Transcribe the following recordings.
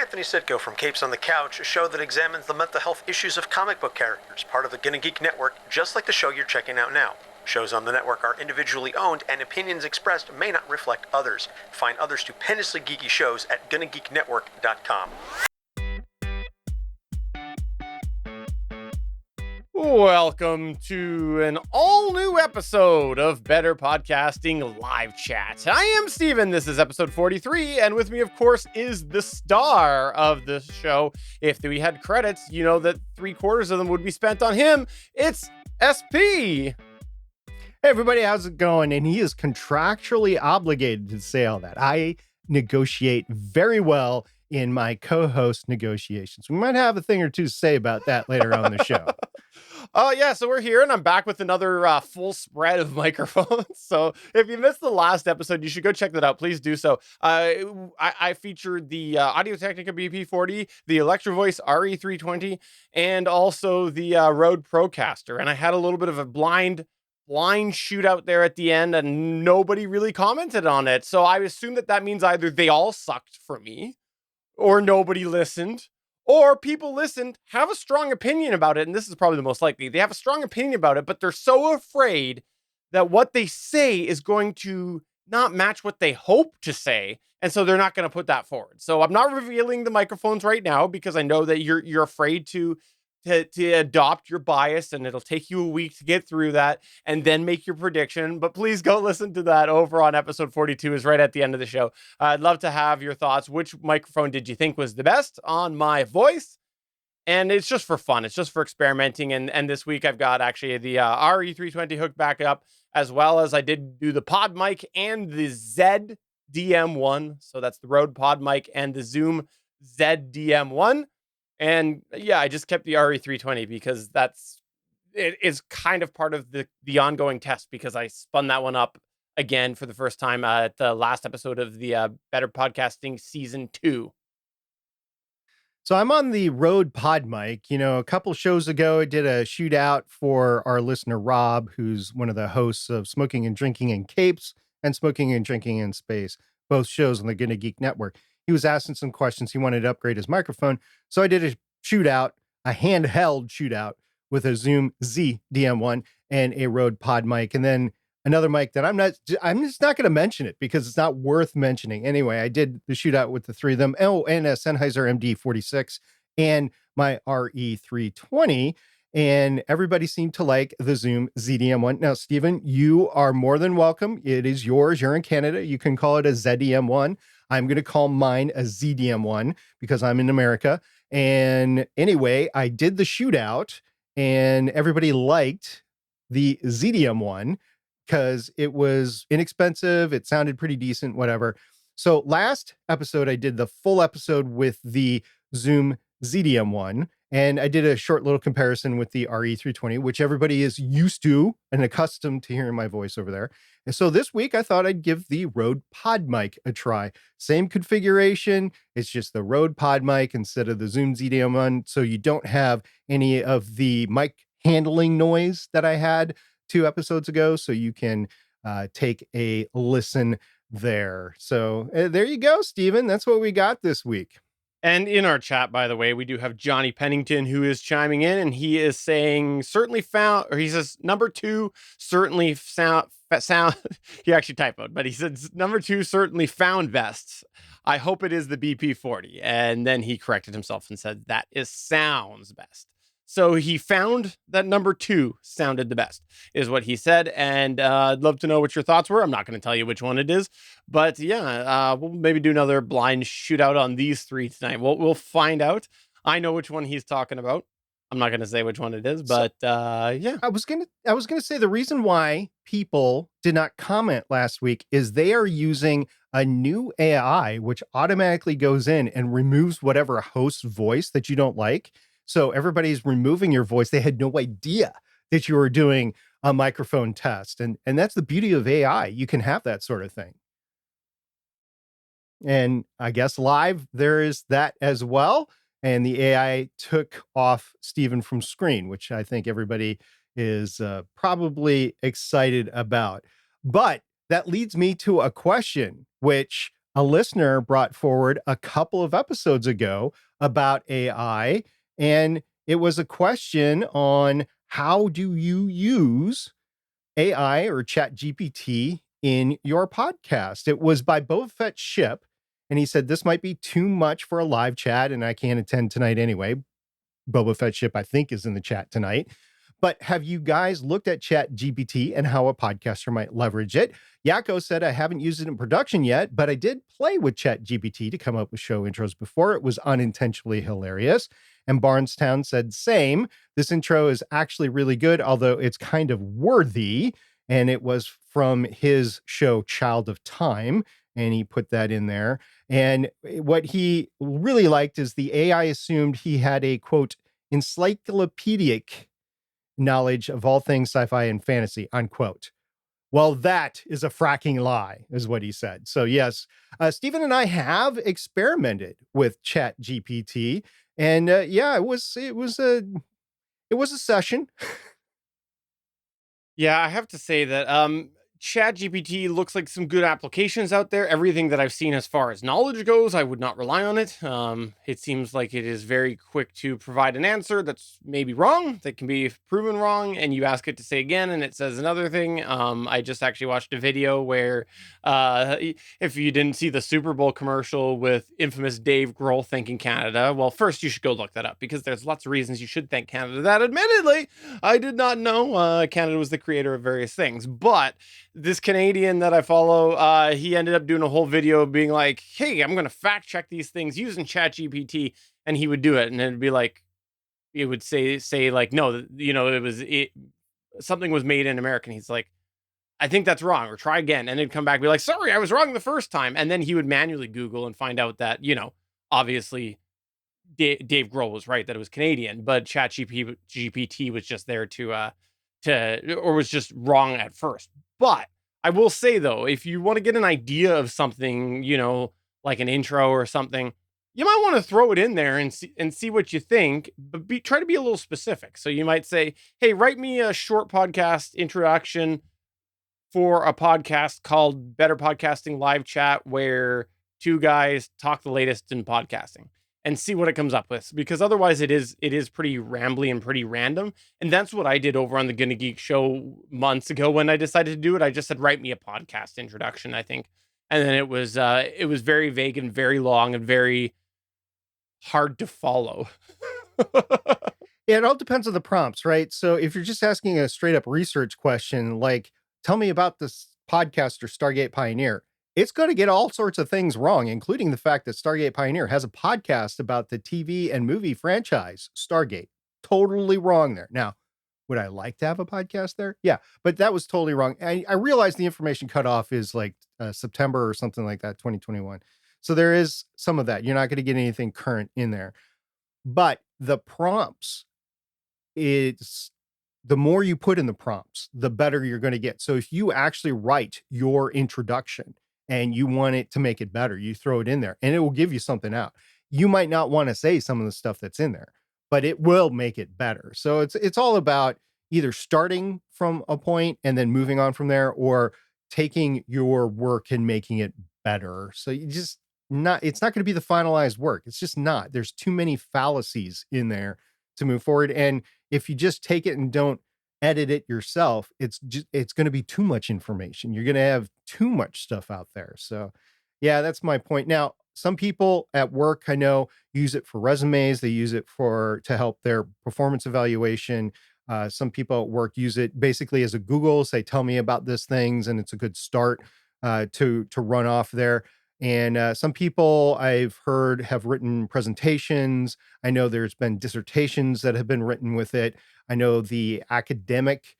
Anthony Sitko from Capes on the Couch, a show that examines the mental health issues of comic book characters, part of the GonnaGeek network, just like the show you're checking out now. Shows on the network are individually owned, and opinions expressed may not reflect others. Find other stupendously geeky shows at GonnaGeekNetwork.com. Welcome to an all-new episode of Better Podcasting Live Chat. I am Steven, this is episode 43, and with me, of course, is the star of the show. If we had credits, you know that 3/4 of them would be spent on him. It's SP! Hey everybody, how's it going? And he is contractually obligated to say all that. I negotiate very well in my co-host negotiations. We might have a thing or two to say about that later on the show. Oh, yeah, so we're here, and I'm back with another full spread of microphones. So if you missed the last episode, you should go check that out. Please do so. I featured the Audio-Technica BP40, the Electro Voice RE320, and also the Rode Procaster. And I had a little bit of a blind shootout there at the end, and nobody really commented on it. So I assume that means either they all sucked for me, or nobody listened, or people listened, have a strong opinion about it, and this is probably the most likely. They have a strong opinion about it, but they're so afraid that what they say is going to not match what they hope to say, and so they're not going to put that forward. So I'm not revealing the microphones right now because I know that you're afraid to adopt your bias, and it'll take you a week to get through that and then make your prediction. But please go listen to that over on episode 42, is right at the end of the show. I'd love to have your thoughts. Which microphone did you think was the best on my voice? And it's just for fun. It's just for experimenting. And this week I've got actually the RE320 hooked back up, as well as I did do the Podmic and the ZDM1. So that's the Rode Podmic and the Zoom ZDM1. And yeah, I just kept the RE320 because it is kind of part of the ongoing test, because I spun that one up again for the first time at the last episode of the Better Podcasting Season 2. So I'm on the Rode Podmic. You know, a couple shows ago, I did a shootout for our listener, Rob, who's one of the hosts of Smoking and Drinking in Capes and Smoking and Drinking in Space, both shows on the GonnaGeek network. He was asking some questions. He wanted to upgrade his microphone. So I did a shootout, a handheld shootout with a Zoom ZDM1 and a Rode Podmic. And then another mic that I'm just not going to mention it because it's not worth mentioning. Anyway, I did the shootout with the three of them. Oh, and a Sennheiser MD46 and my RE320. And everybody seemed to like the Zoom ZDM1. Now, Steven, you are more than welcome. It is yours. You're in Canada. You can call it a ZDM1. I'm going to call mine a ZDM1 because I'm in America. And anyway, I did the shootout and everybody liked the ZDM1 because it was inexpensive. It sounded pretty decent, whatever. So last episode, I did the full episode with the Zoom ZDM1. And I did a short little comparison with the RE320, which everybody is used to and accustomed to hearing my voice over there. And so this week, I thought I'd give the Rode Podmic a try. Same configuration. It's just the Rode Podmic instead of the Zoom ZDM1. So you don't have any of the mic handling noise that I had 2 episodes ago. So you can take a listen there. So there you go, Steven. That's what we got this week. And in our chat, by the way, we do have Johnny Pennington who is chiming in, and he is saying certainly found, or he says number 2 certainly sound. He actually typoed, but he said number 2 certainly found best. I hope it is the BP40. And then he corrected himself and said that is sounds best. So he found that number 2 sounded the best, is what he said. And I'd love to know what your thoughts were. I'm not going to tell you which one it is, but yeah, we'll maybe do another blind shootout on these 3 tonight. We'll find out. I know which one he's talking about. I'm not going to say which one it is, but yeah. I was gonna say the reason why people did not comment last week is they are using a new AI which automatically goes in and removes whatever host voice that you don't like. So everybody's removing your voice. They had no idea that you were doing a microphone test. And that's the beauty of AI. You can have that sort of thing. And I guess live, there is that as well. And the AI took off Steven from screen, which I think everybody is probably excited about. But that leads me to a question, which a listener brought forward a couple of episodes ago about AI, and it was a question on how do you use AI or ChatGPT in your podcast. It was by Boba Fett Ship, and he said this might be too much for a live chat, and I can't attend tonight anyway. Boba Fett Ship, I think, is in the chat tonight. But have you guys looked at ChatGPT and how a podcaster might leverage it? Yakko said, I haven't used it in production yet, but I did play with ChatGPT to come up with show intros before. It was unintentionally hilarious. And Barnestown said, same. This intro is actually really good, although it's kind of worthy. And it was from his show, Child of Time. And he put that in there. And what he really liked is the AI assumed he had a, quote, encyclopedic knowledge of all things sci-fi and fantasy, unquote. Well, that is a fracking lie, is what he said. So yes, Stephen and I have experimented with Chat GPT, and yeah, it was a session. Yeah, I have to say that ChatGPT looks like some good applications out there. Everything that I've seen as far as knowledge goes, I would not rely on it. It seems like it is very quick to provide an answer that's maybe wrong, that can be proven wrong, and you ask it to say again, and it says another thing. I just actually watched a video where, if you didn't see the Super Bowl commercial with infamous Dave Grohl thanking Canada, well, first you should go look that up because there's lots of reasons you should thank Canada. That, admittedly, I did not know. Canada was the creator of various things, but this Canadian that I follow, he ended up doing a whole video being like, hey, I'm going to fact check these things using ChatGPT. And he would do it. And it'd be like, it would say like, no, something was made in America. And he's like, I think that's wrong, or try again. And it'd come back and be like, sorry, I was wrong the first time. And then he would manually Google and find out that, obviously Dave Grohl was right, that it was Canadian, but ChatGPT was just there or was just wrong at first. But I will say though, if you want to get an idea of something, like an intro or something, you might want to throw it in there and see what you think, but try to be a little specific. So you might say, hey, write me a short podcast introduction for a podcast called Better Podcasting Live Chat, where two guys talk the latest in podcasting, and see what it comes up with, because otherwise it is pretty rambly and pretty random. And that's what I did over on the GonnaGeek show months ago when I decided to do it. I just said, write me a podcast introduction, I think. And then it was very vague and very long and very hard to follow. Yeah, it all depends on the prompts, right? So if you're just asking a straight up research question, like, tell me about this podcaster Stargate Pioneer, it's going to get all sorts of things wrong, including the fact that Stargate Pioneer has a podcast about the TV and movie franchise Stargate. Totally wrong there. Now, would I like to have a podcast there? Yeah, but that was totally wrong. I realize the information cutoff is like September or something like that, 2021. So there is some of that. You're not going to get anything current in there. But the prompts, it's the more you put in the prompts, the better you're going to get. So if you actually write your introduction and you want it to make it better, you throw it in there and it will give you something out. You might not want to say some of the stuff that's in there, but it will make it better. So it's all about either starting from a point and then moving on from there, or taking your work and making it better. So it's not going to be the finalized work. It's just not. There's too many fallacies in there to move forward. And if you just take it and don't edit it yourself, it's going to be too much information. You're going to have too much stuff out there. So yeah, that's my point. Now, some people at work, I know, use it for resumes. They use it to help their performance evaluation. Some people at work use it basically as a Google, say, tell me about these things. And it's a good start to run off there. And some people I've heard have written presentations. I know there's been dissertations that have been written with it. I know the academic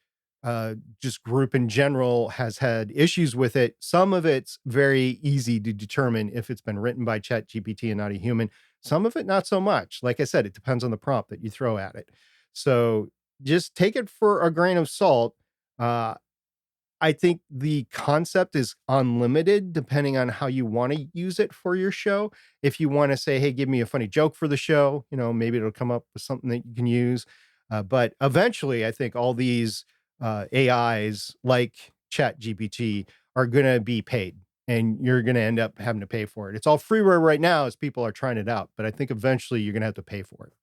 just group in general has had issues with it. Some of it's very easy to determine if it's been written by ChatGPT and not a human. Some of it, not so much. Like I said, it depends on the prompt that you throw at it. So just take it for a grain of salt. I think the concept is unlimited depending on how you want to use it for your show. If you want to say, hey, give me a funny joke for the show, maybe it'll come up with something that you can use. But eventually, I think all these AIs like ChatGPT are going to be paid. and you're going to end up having to pay for it. It's all freeware right now as people are trying it out, but I think eventually you're going to have to pay for it.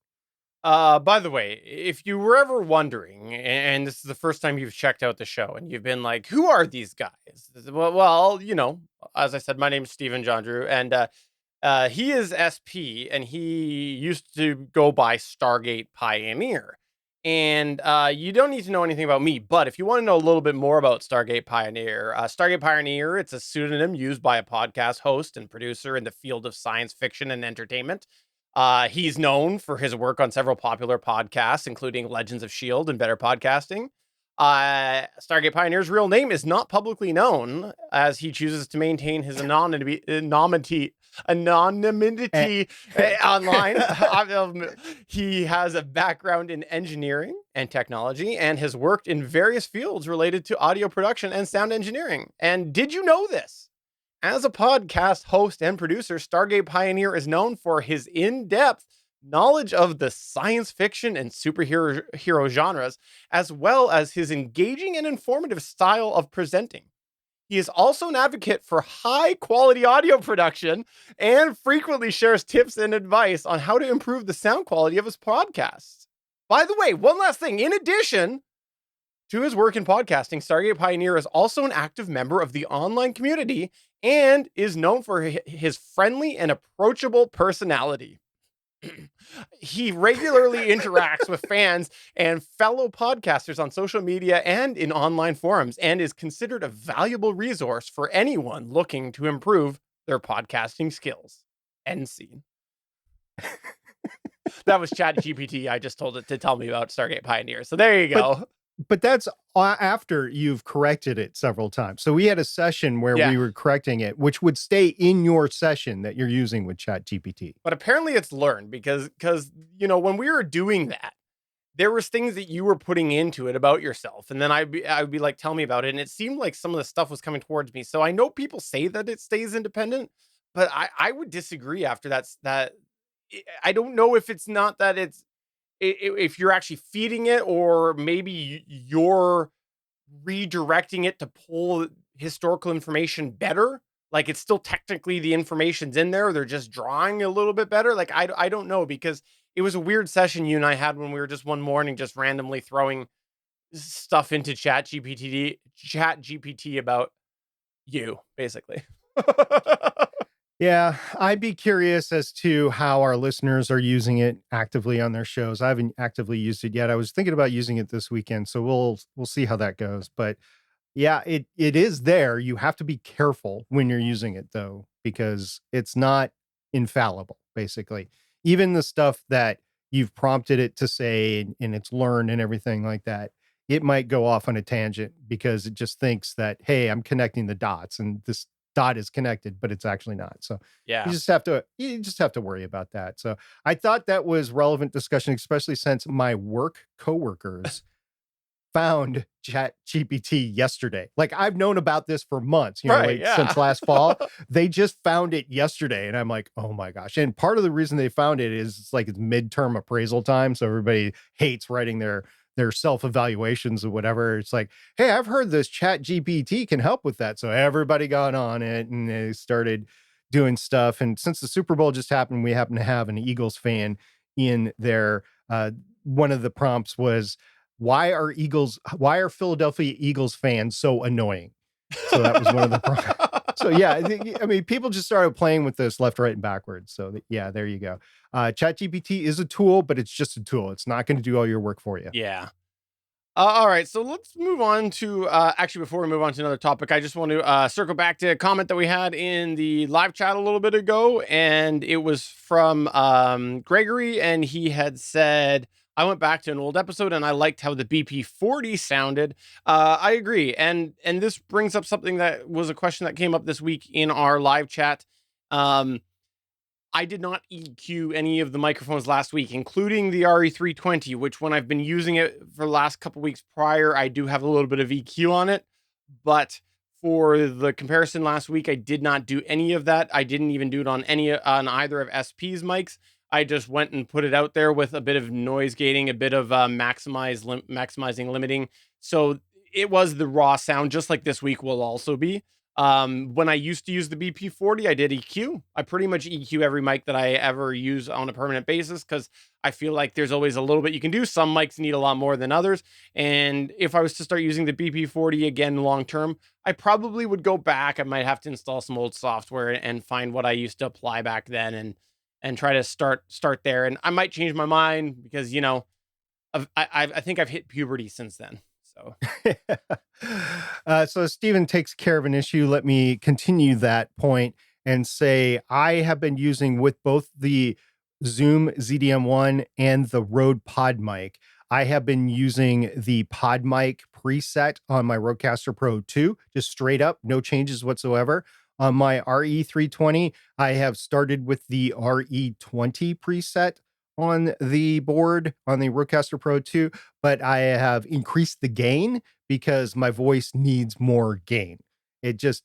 By the way, if you were ever wondering, and this is the first time you've checked out the show and you've been like, who are these guys? Well, as I said, my name is Stephen Jondrew, and he is SP, and he used to go by Stargate Pioneer. And you don't need to know anything about me, but if you want to know a little bit more about Stargate Pioneer, it's a pseudonym used by a podcast host and producer in the field of science fiction and entertainment. He's known for his work on several popular podcasts, including Legends of S.H.I.E.L.D. and Better Podcasting. Stargate Pioneer's real name is not publicly known, as he chooses to maintain his anonymity online. He has a background in engineering and technology and has worked in various fields related to audio production and sound engineering. And did you know this? As a podcast host and producer, Stargate Pioneer is known for his in-depth knowledge of the science fiction and superhero genres, as well as his engaging and informative style of presenting. He is also an advocate for high-quality audio production and frequently shares tips and advice on how to improve the sound quality of his podcasts. By the way, one last thing. In addition to his work in podcasting, Stargate Pioneer is also an active member of the online community and is known for his friendly and approachable personality. He regularly interacts with fans and fellow podcasters on social media and in online forums, and is considered a valuable resource for anyone looking to improve their podcasting skills. End scene. That was ChatGPT. I just told it to tell me about Stargate Pioneer. So there you go. But that's after you've corrected it several times. So we had a session where we were correcting it, which would stay in your session that you're using with ChatGPT. But apparently it's learned because when we were doing that, there was things that you were putting into it about yourself. And then I would be like, tell me about it. And it seemed like some of the stuff was coming towards me. So I know people say that it stays independent, but I would disagree after that. I don't know if it's not that if you're actually feeding it, or maybe you're redirecting it to pull historical information better. Like, it's still technically the information's in there. They're just drawing a little bit better. Like, I don't know, because it was a weird session you and I had when we were just one morning just randomly throwing stuff into ChatGPT about you, basically. Yeah, I'd be curious as to how our listeners are using it actively on their shows. I haven't actively used it yet. I was thinking about using it this weekend, so we'll see how that goes. But yeah, it is there. You have to be careful when you're using it, though, because it's not infallible, basically. Even the stuff that you've prompted it to say and it's learned and everything like that, it might go off on a tangent because it just thinks that, hey, I'm connecting the dots and this dot is connected, but it's actually not. So yeah, you just have to worry about that. So I thought that was relevant discussion, especially since my work coworkers found ChatGPT yesterday. Like, I've known about this for months, since last fall. They just found it yesterday, and I'm like, oh my gosh. And part of the reason they found it is it's like it's midterm appraisal time, so everybody hates writing their self-evaluations or whatever. It's like, hey, I've heard this ChatGPT can help with that. So everybody got on it and they started doing stuff. And since the Super Bowl just happened, we happen to have an Eagles fan in there. One of the prompts was, why are Philadelphia Eagles fans so annoying? So that was one of the prompts. So yeah, I mean, people just started playing with this left, right, and backwards. So yeah, there you go. ChatGPT is a tool, but it's just a tool. It's not going to do all your work for you. Yeah. All right, so let's move on to, actually, before we move on to another topic, I just want to circle back to a comment that we had in the live chat a little bit ago, and it was from Gregory, and he had said, I went back to an old episode, and I liked how the BP40 sounded. I agree, and this brings up something that was a question that came up this week in our live chat. I did not EQ any of the microphones last week, including the RE320, which when I've been using it for the last couple weeks prior, I do have a little bit of EQ on it. But for the comparison last week, I did not do any of that. I didn't even do it on either of SP's mics. I just went and put it out there with a bit of noise gating, a bit of maximizing limiting. So it was the raw sound, just like this week will also be. When I used to use the BP40, I did EQ. I pretty much EQ every mic that I ever use on a permanent basis because I feel like there's always a little bit you can do. Some mics need a lot more than others. And if I was to start using the BP40 again long term, I probably would go back. I might have to install some old software and find what I used to apply back then and try to start there. And I might change my mind because, you know, I think I've hit puberty since then. So so Stephen takes care of an issue. Let me continue that point and say I have been using with both the Zoom ZDM1 and the Rode Podmic. I have been using the Podmic preset on my Rodecaster Pro 2, just straight up, no changes whatsoever. On my RE320, I have started with the RE20 preset on the board on the Rodecaster Pro 2, but I have increased the gain because my voice needs more gain.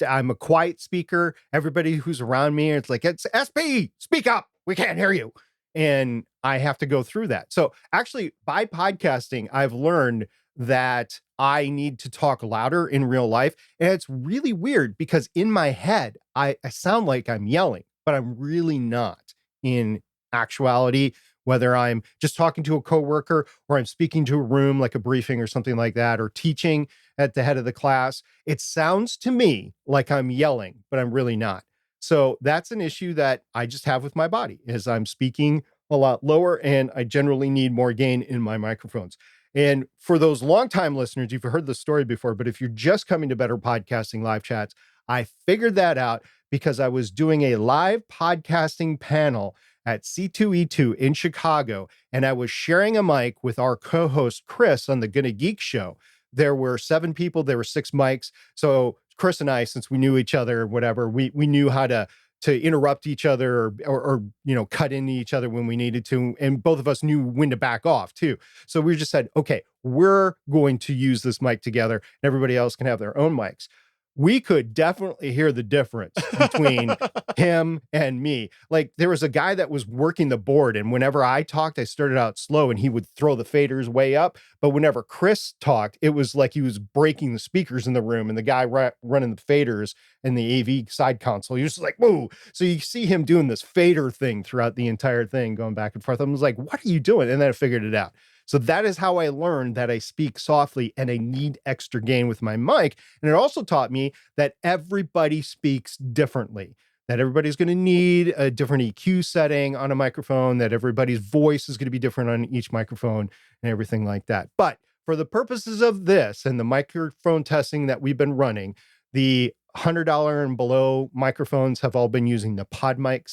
I'm a quiet speaker. Everybody who's around me, it's like, it's SP, speak up. We can't hear you. And I have to go through that. So actually, by podcasting, I've learned that I need to talk louder in real life. And it's really weird because in my head, I sound like I'm yelling, but I'm really not in actuality. Whether I'm just talking to a coworker or I'm speaking to a room like a briefing or something like that, or teaching at the head of the class, it sounds to me like I'm yelling, but I'm really not. So that's an issue that I just have with my body is I'm speaking a lot lower and I generally need more gain in my microphones. And for those longtime listeners, you've heard the story before, but if you're just coming to Better Podcasting live chats, I figured that out because I was doing a live podcasting panel at C2E2 in Chicago, and I was sharing a mic with our co-host Chris on the GonnaGeek show. There were 7 people, there were 6 mics. So Chris and I, since we knew each other or whatever, we knew how to interrupt each other or you know, cut into each other when we needed to. And both of us knew when to back off too. So we just said, okay, we're going to use this mic together and everybody else can have their own mics. We could definitely hear the difference between him and me. Like there was a guy that was working the board, and whenever I talked, I started out slow and he would throw the faders way up. But whenever Chris talked, it was like he was breaking the speakers in the room, and the guy running the faders in the AV side console, he was just like, whoa. So you see him doing this fader thing throughout the entire thing, going back and forth. I was like, what are you doing? And then I figured it out. So that is how I learned that I speak softly and I need extra gain with my mic. And it also taught me that everybody speaks differently, that everybody's going to need a different EQ setting on a microphone, that everybody's voice is going to be different on each microphone and everything like that. But for the purposes of this and the microphone testing that we've been running, the $100 and below microphones have all been using the Podmic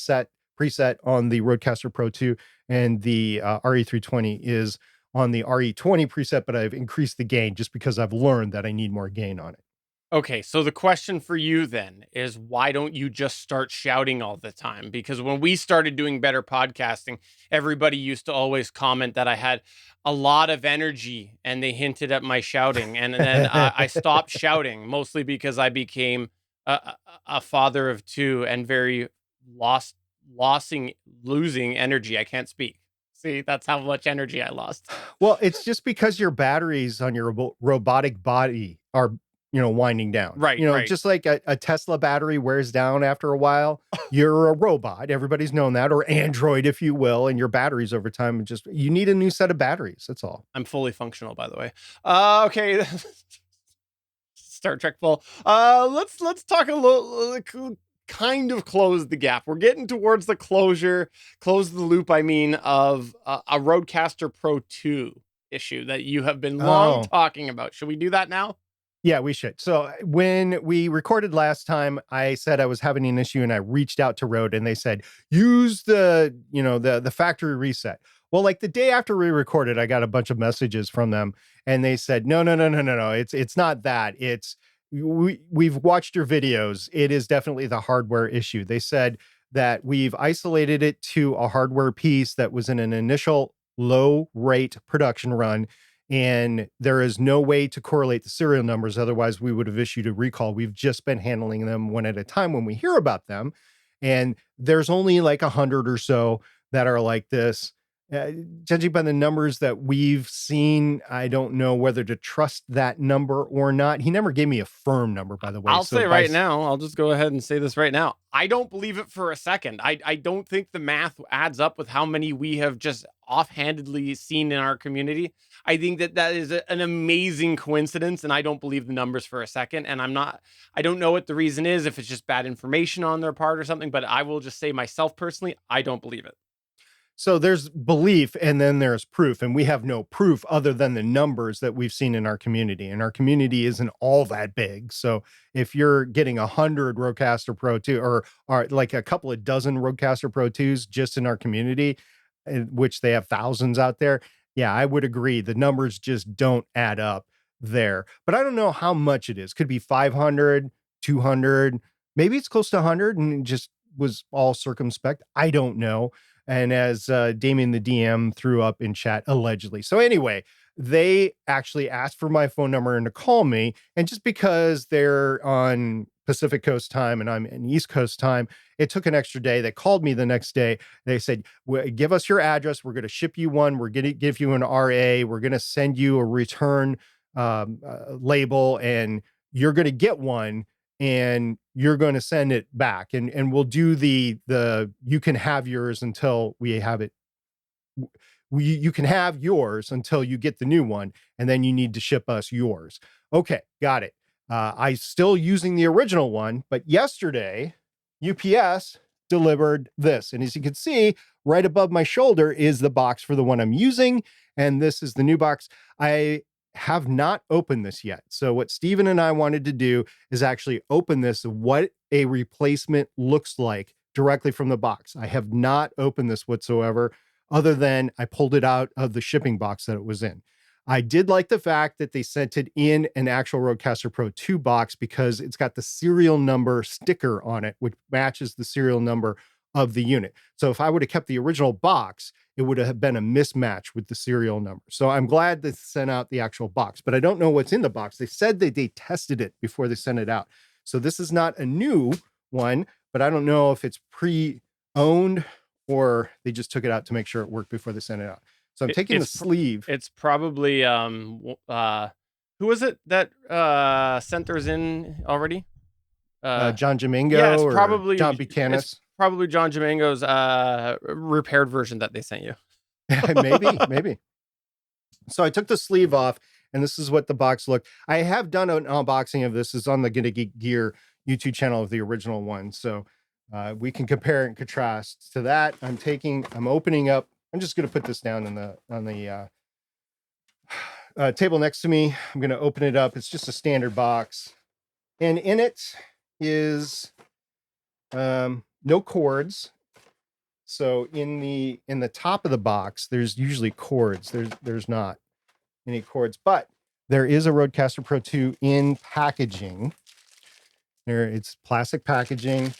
preset on the Rodecaster Pro 2, and the RE320 is on the RE20 preset, but I've increased the gain just because I've learned that I need more gain on it. Okay, so the question for you then is why don't you just start shouting all the time? Because when we started doing Better Podcasting, everybody used to always comment that I had a lot of energy and they hinted at my shouting. And then I stopped shouting, mostly because I became a father of 2 and very losing energy. I can't speak. See, that's how much energy I lost. Well, it's just because your batteries on your robotic body are, you know, winding down. Right, You know, right. just like a Tesla battery wears down after a while, you're a robot. Everybody's known that, or Android, if you will, and your batteries over time, you need a new set of batteries. That's all. I'm fully functional, by the way. Okay. Star Trek full. Let's talk a little, kind of close the gap. We're getting towards the close the loop, I mean, of a Rodecaster Pro 2 issue that you have been long talking about. Should we do that now? Yeah, we should. So when we recorded last time, I said I was having an issue and I reached out to Rode and they said, use the factory reset. Well, like the day after we recorded, I got a bunch of messages from them and they said, no. It's not that. We've watched your videos. It is definitely the hardware issue. They said that we've isolated it to a hardware piece that was in an initial low rate production run, and there is no way to correlate the serial numbers. Otherwise, we would have issued a recall. We've just been handling them one at a time when we hear about them. And there's only like 100 or so that are like this. judging by the numbers that we've seen, I don't know whether to trust that number or not. He never gave me a firm number, by the way. I'll So say right now, I'll just go ahead and say this right now. I don't believe it for a second. I don't think the math adds up with how many we have just offhandedly seen in our community. I think that is an amazing coincidence, and I don't believe the numbers for a second. And I don't know what the reason is, if it's just bad information on their part or something, but I will just say myself personally, I don't believe it. So there's belief and then there's proof, and we have no proof other than the numbers that we've seen in our community, and our community isn't all that big. So if you're getting 100 Rodecaster Pro 2 or like a couple of dozen Rodecaster Pro 2s just in our community, which they have thousands out there, yeah, I would agree. The numbers just don't add up there. But I don't know how much it is. Could be 500, 200, maybe it's close to 100 and it just was all circumspect. I don't know. And as Damien the DM threw up in chat, allegedly. So anyway, they actually asked for my phone number and to call me. And just because they're on Pacific Coast time and I'm in East Coast time, it took an extra day. They called me the next day. They said, give us your address. We're going to ship you one. We're going to give you an RA. We're going to send you a return label, and you're going to get one. And you're going to send it back, and we'll do the you can have yours until we have it. You can have yours until you get the new one, and then you need to ship us yours. Okay, got it. I still using the original one, but yesterday UPS delivered this, and as you can see, right above my shoulder is the box for the one I'm using, and this is the new box. I have not opened this yet. So what Steven and I wanted to do is actually open this, what a replacement looks like directly from the box. I have not opened this whatsoever, other than I pulled it out of the shipping box that it was in. I did like the fact that they sent it in an actual Rodecaster Pro 2 box, because it's got the serial number sticker on it, which matches the serial number of the unit. So if I would have kept the original box, it would have been a mismatch with the serial number. So I'm glad they sent out the actual box, but I don't know what's in the box. They said that they tested it before they sent it out. So this is not a new one, but I don't know if it's pre-owned or they just took it out to make sure it worked before they sent it out. So I'm taking the sleeve. It's probably who was it that sent theirs in already? John Jamingo, yeah, it's or probably John Buchanan. It's probably John Jamingo's repaired version that they sent you. maybe. So I took the sleeve off, and this is what the box looked. I have done an unboxing of this. It's on the GonnaGeek Gear YouTube channel of the original one. So we can compare and contrast to that. I'm opening up. I'm just going to put this down on the table next to me. I'm going to open it up. It's just a standard box. And in it is no cords. So in the top of the box, there's usually cords. There's not any cords, but there is a Rodecaster Pro 2 in packaging. It's plastic packaging,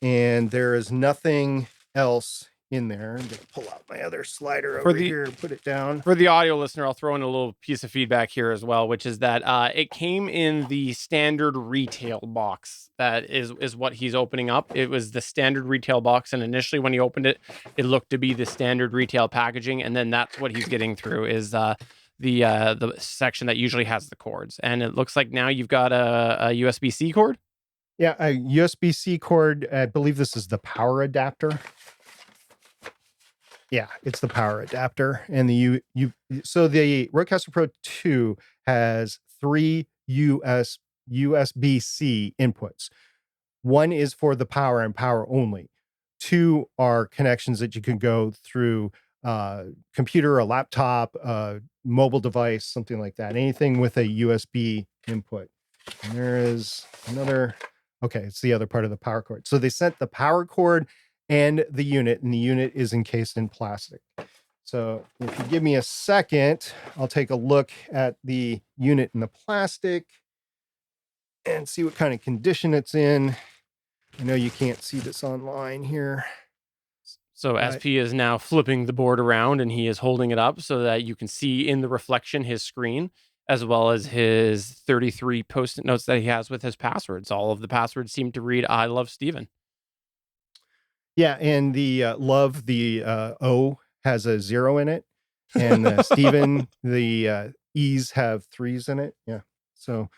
and there is nothing else in there. I'm gonna pull out my other slider over here and put it down. For the audio listener, I'll throw in a little piece of feedback here as well, which is that it came in the standard retail box. That is what he's opening up. It was the standard retail box, and initially when he opened it, it looked to be the standard retail packaging, and then that's what he's getting through is the section that usually has the cords. And it looks like now you've got a USB-C cord. Yeah, a USB-C cord. I believe this is the power adapter. Yeah, it's the power adapter. And so the Rodecaster Pro 2 has 3 USB-C inputs. One is for the power and power only. 2 are connections that you can go through computer, a laptop, mobile device, something like that. Anything with a USB input. And there is another. Okay, it's the other part of the power cord. So they sent the power cord and the unit is encased in plastic. So if you give me a second, I'll take a look at the unit in the plastic and see what kind of condition it's in. I know you can't see this online here. So SP is now flipping the board around, and he is holding it up so that you can see in the reflection his screen, as well as his 33 post-it notes that he has with his passwords. All of the passwords seem to read, "I love Steven." Yeah, and the love, the O has a 0 in it, and Steven, the E's have 3s in it. Yeah. So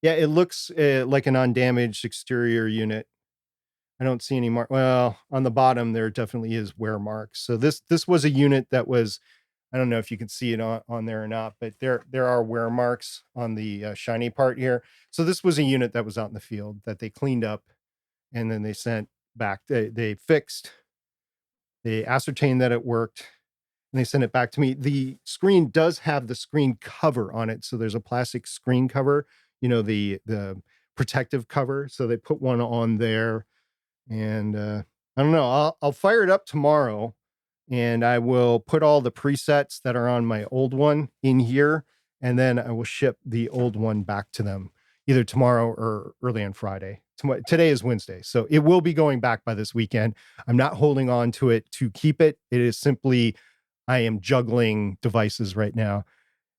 yeah, it looks like an undamaged exterior unit. I don't see any mark. Well, on the bottom there definitely is wear marks. So this was a unit that was, I don't know if you can see it on there or not, but there are wear marks on the shiny part here. So this was a unit that was out in the field that they cleaned up, and then they sent back. They fixed. They ascertained that it worked, and they sent it back to me. The screen does have the screen cover on it, so there's a plastic screen cover. The protective cover. So they put one on there, and I don't know. I'll fire it up tomorrow, and I will put all the presets that are on my old one in here, and then I will ship the old one back to them either tomorrow or early on Friday. Today is Wednesday, so it will be going back by this weekend. I'm not holding on to it to keep it. It is simply I am juggling devices right now.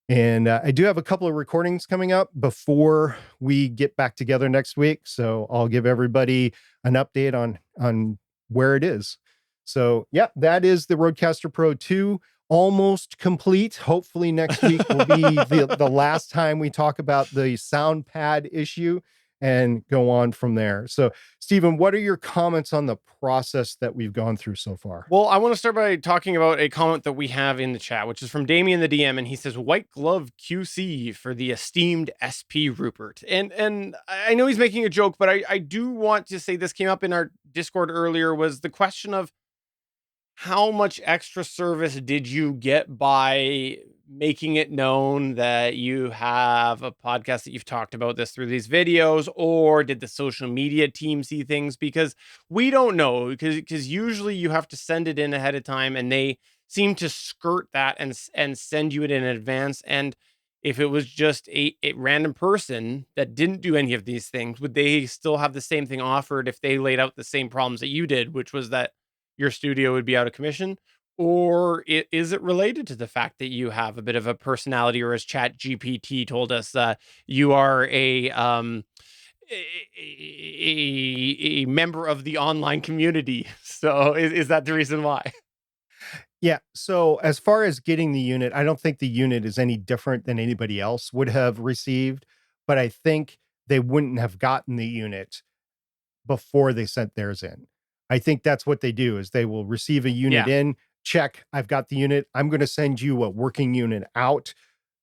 And I do have a couple of recordings coming up before we get back together next week. So I'll give everybody an update on where it is. So yeah, that is the Rodecaster Pro 2, almost complete. Hopefully next week will be the last time we talk about the sound pad issue and go on from there. So Stephen, what are your comments on the process that we've gone through so far? Well, I want to start by talking about a comment that we have in the chat, which is from Damien the DM, and he says, "White glove QC for the esteemed SP Rupert." And I know he's making a joke, but I do want to say this came up in our Discord earlier, was the question of how much extra service did you get by making it known that you have a podcast, that you've talked about this through these videos, or did the social media team see things? Because we don't know, because usually you have to send it in ahead of time, and they seem to skirt that and send you it in advance. And if it was just a random person that didn't do any of these things, would they still have the same thing offered if they laid out the same problems that you did, which was that your studio would be out of commission? Or is it related to the fact that you have a bit of a personality, or as ChatGPT told us, you are a member of the online community? So is that the reason why? Yeah. So as far as getting the unit, I don't think the unit is any different than anybody else would have received, but I think they wouldn't have gotten the unit before they sent theirs in. I think that's what they do, is they will receive a unit Yeah. in, check, I've got the unit. I'm going to send you a working unit out,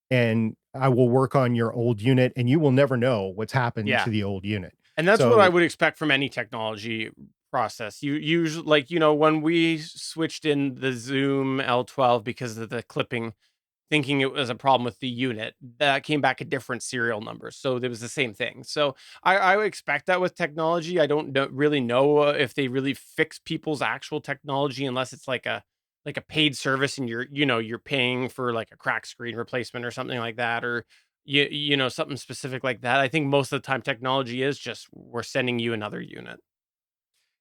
and I will work on your old unit, and you will never know what's happened Yeah. to the old unit. And that's what I So would expect from any technology process. You usually, like, when we switched in the Zoom L12 because of the clipping, thinking it was a problem with the unit, that came back a different serial number. So it was the same thing. So I would expect that with technology. I don't really know if they really fix people's actual technology, unless it's like a paid service, and you're paying for like a crack screen replacement or something like that, or something specific like that. I think most of the time technology is just, we're sending you another unit.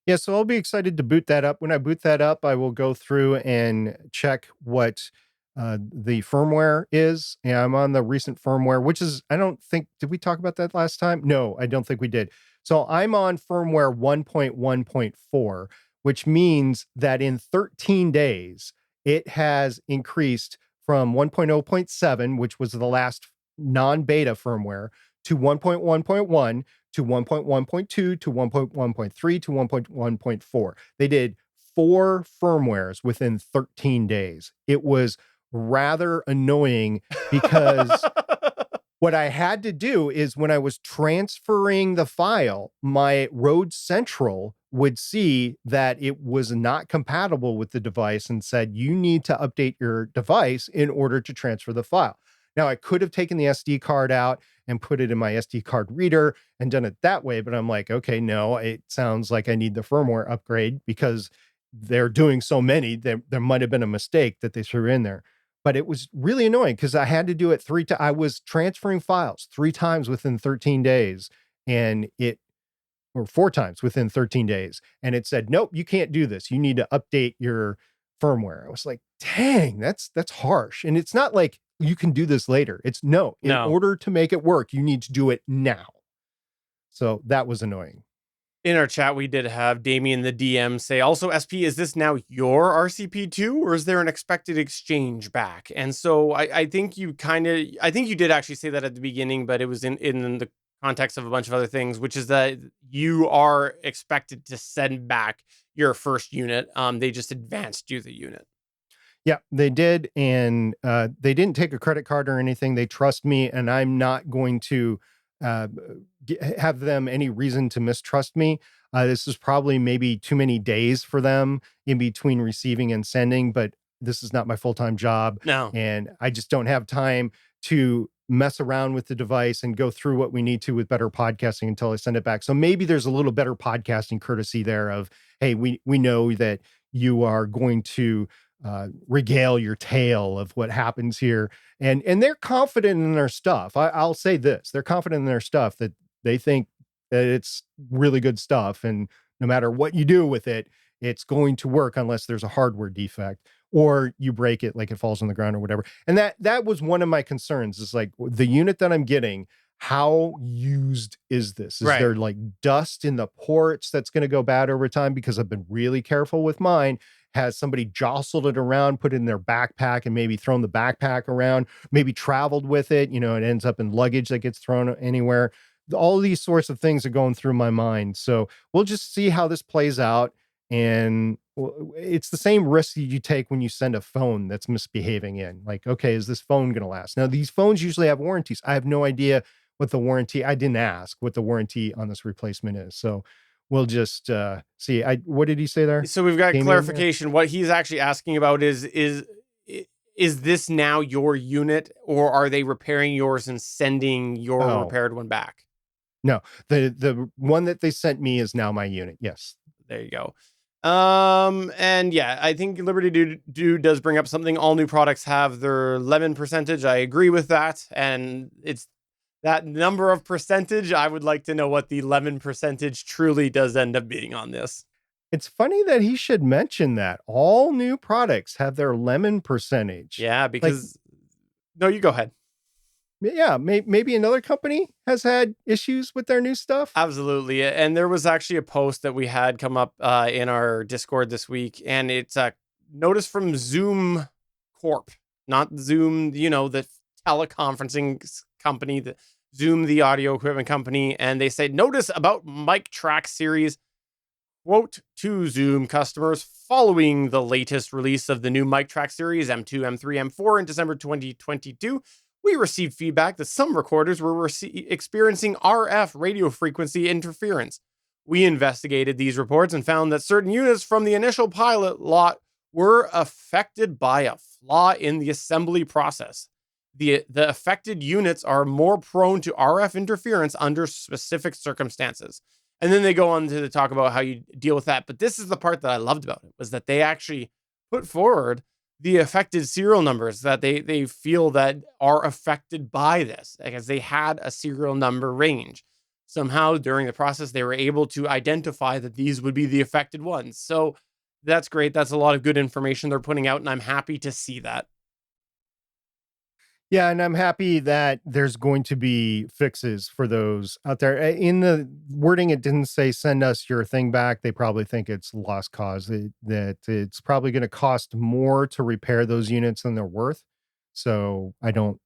yeah, so I'll be excited to boot that up. When I boot that up, I will go through and check what the firmware is. And I'm on the recent firmware, which is, I don't think, did we talk about that last time? No, I don't think we did. So I'm on firmware 1.1.4, which means that in 13 days, it has increased from 1.0.7, which was the last non-beta firmware, to 1.1.1, to 1.1.2, to 1.1.3, to 1.1.4. They did 4 firmwares within 13 days. It was rather annoying because what I had to do is, when I was transferring the file, my Rode Central would see that it was not compatible with the device and said, you need to update your device in order to transfer the file. Now, I could have taken the SD card out and put it in my SD card reader and done it that way, but I'm like, okay, no, it sounds like I need the firmware upgrade, because they're doing so many. There might have been a mistake that they threw in there. But it was really annoying because I had to do it 3 times. I was transferring files 3 times within 13 days, and or 4 times within 13 days. And it said, nope, you can't do this. You need to update your firmware. I was like, dang, that's harsh. And it's not like you can do this later. It's no, in No. order to make it work, you need to do it now. So that was annoying. In our chat, we did have Damien the DM say, also, SP, is this now your RCP2 or is there an expected exchange back? And so I think you did actually say that at the beginning, but it was in the context of a bunch of other things, which is that you are expected to send back your first unit. They just advanced you the unit. Yeah, they did. And they didn't take a credit card or anything. They trust me, and I'm not going to uh, have them any reason to mistrust me. This is probably maybe too many days for them in between receiving and sending, but this is not my full-time job. No. And I just don't have time to mess around with the device and go through what we need to with better podcasting until I send it back. So maybe there's a little better podcasting courtesy there of, hey, we know that you are going to regale your tale of what happens here, and they're confident in their stuff. I'll say this: they're confident in their stuff, that they think that it's really good stuff, and no matter what you do with it, it's going to work unless there's a hardware defect or you break it, like it falls on the ground or whatever. And that was one of my concerns, is like, the unit that I'm getting, how used is this? Is Right. there like dust in the ports that's going to go bad over time? Because I've been really careful with mine. Has somebody jostled it around, put it in their backpack, and maybe thrown the backpack around, maybe traveled with it, it ends up in luggage that gets thrown anywhere. All these sorts of things are going through my mind. So we'll just see how this plays out. And it's the same risk that you take when you send a phone that's misbehaving in. Like, okay, is this phone going to last? Now, these phones usually have warranties. I have no idea what the warranty, I didn't ask what the warranty on this replacement is. So we'll just see. What did he say there? So we've got Damien? clarification. What he's actually asking about is this now your unit, or are they repairing yours and sending your repaired one back? No, the one that they sent me is now my unit. Yes. There you go. And yeah, I think Liberty Dude does bring up something. All new products have their lemon percentage. I agree with that. And it's that number of percentage. I would like to know what the lemon percentage truly does end up being on this. It's funny that he should mention that. All new products have their lemon percentage. Yeah, because no, you go ahead. Yeah, maybe another company has had issues with their new stuff. Absolutely. And there was actually a post that we had come up in our Discord this week, and it's a notice from Zoom Corp, not Zoom, the teleconferencing company, the Zoom, the audio equipment company. And they say, notice about MicTrak series, quote, to Zoom customers following the latest release of the new MicTrak series M2, M3, M4 in December 2022. We received feedback that some recorders were experiencing RF radio frequency interference. We investigated these reports and found that certain units from the initial pilot lot were affected by a flaw in the assembly process. The affected units are more prone to RF interference under specific circumstances. And then they go on to talk about how you deal with that. But this is the part that I loved about it, was that they actually put forward the affected serial numbers that they feel that are affected by this, because they had a serial number range. Somehow during the process, they were able to identify that these would be the affected ones. So that's great. That's a lot of good information they're putting out, and I'm happy to see that. Yeah, and I'm happy that there's going to be fixes for those out there. In the wording, it didn't say send us your thing back. They probably think it's lost cause, that it's probably going to cost more to repair those units than they're worth. So I don't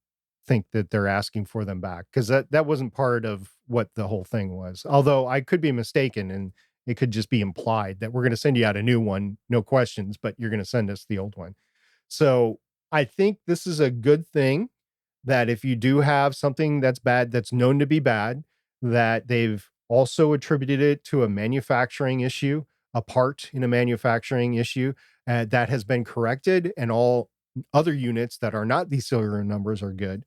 think that they're asking for them back, because that wasn't part of what the whole thing was. Although I could be mistaken, and it could just be implied that we're going to send you out a new one, no questions, but you're going to send us the old one. So I think this is a good thing, that if you do have something that's bad, that's known to be bad, that they've also attributed it to a manufacturing issue, a part in a manufacturing issue, that has been corrected, and all other units that are not these serial numbers are good.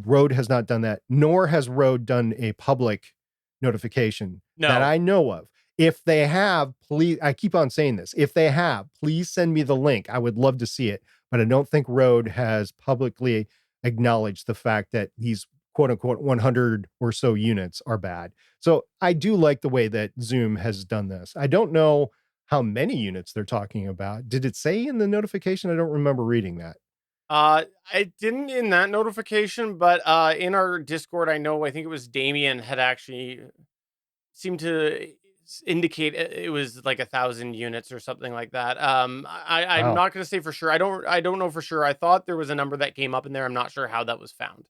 Rode has not done that, nor has Rode done a public notification that I know of. If they have, please, I keep on saying this, if they have, please send me the link. I would love to see it, but I don't think Rode has publicly acknowledge the fact that these quote unquote 100 or so units are bad. So I do like the way that Zoom has done this. I don't know how many units they're talking about. Did it say in the notification? I don't remember reading that. I didn't in that notification, but in our Discord, I think it was Damien had actually seemed to indicate it was like 1,000 units or something like that. I'm Wow. not going to say for sure. I don't know for sure. I thought there was a number that came up in there. I'm not sure how that was found.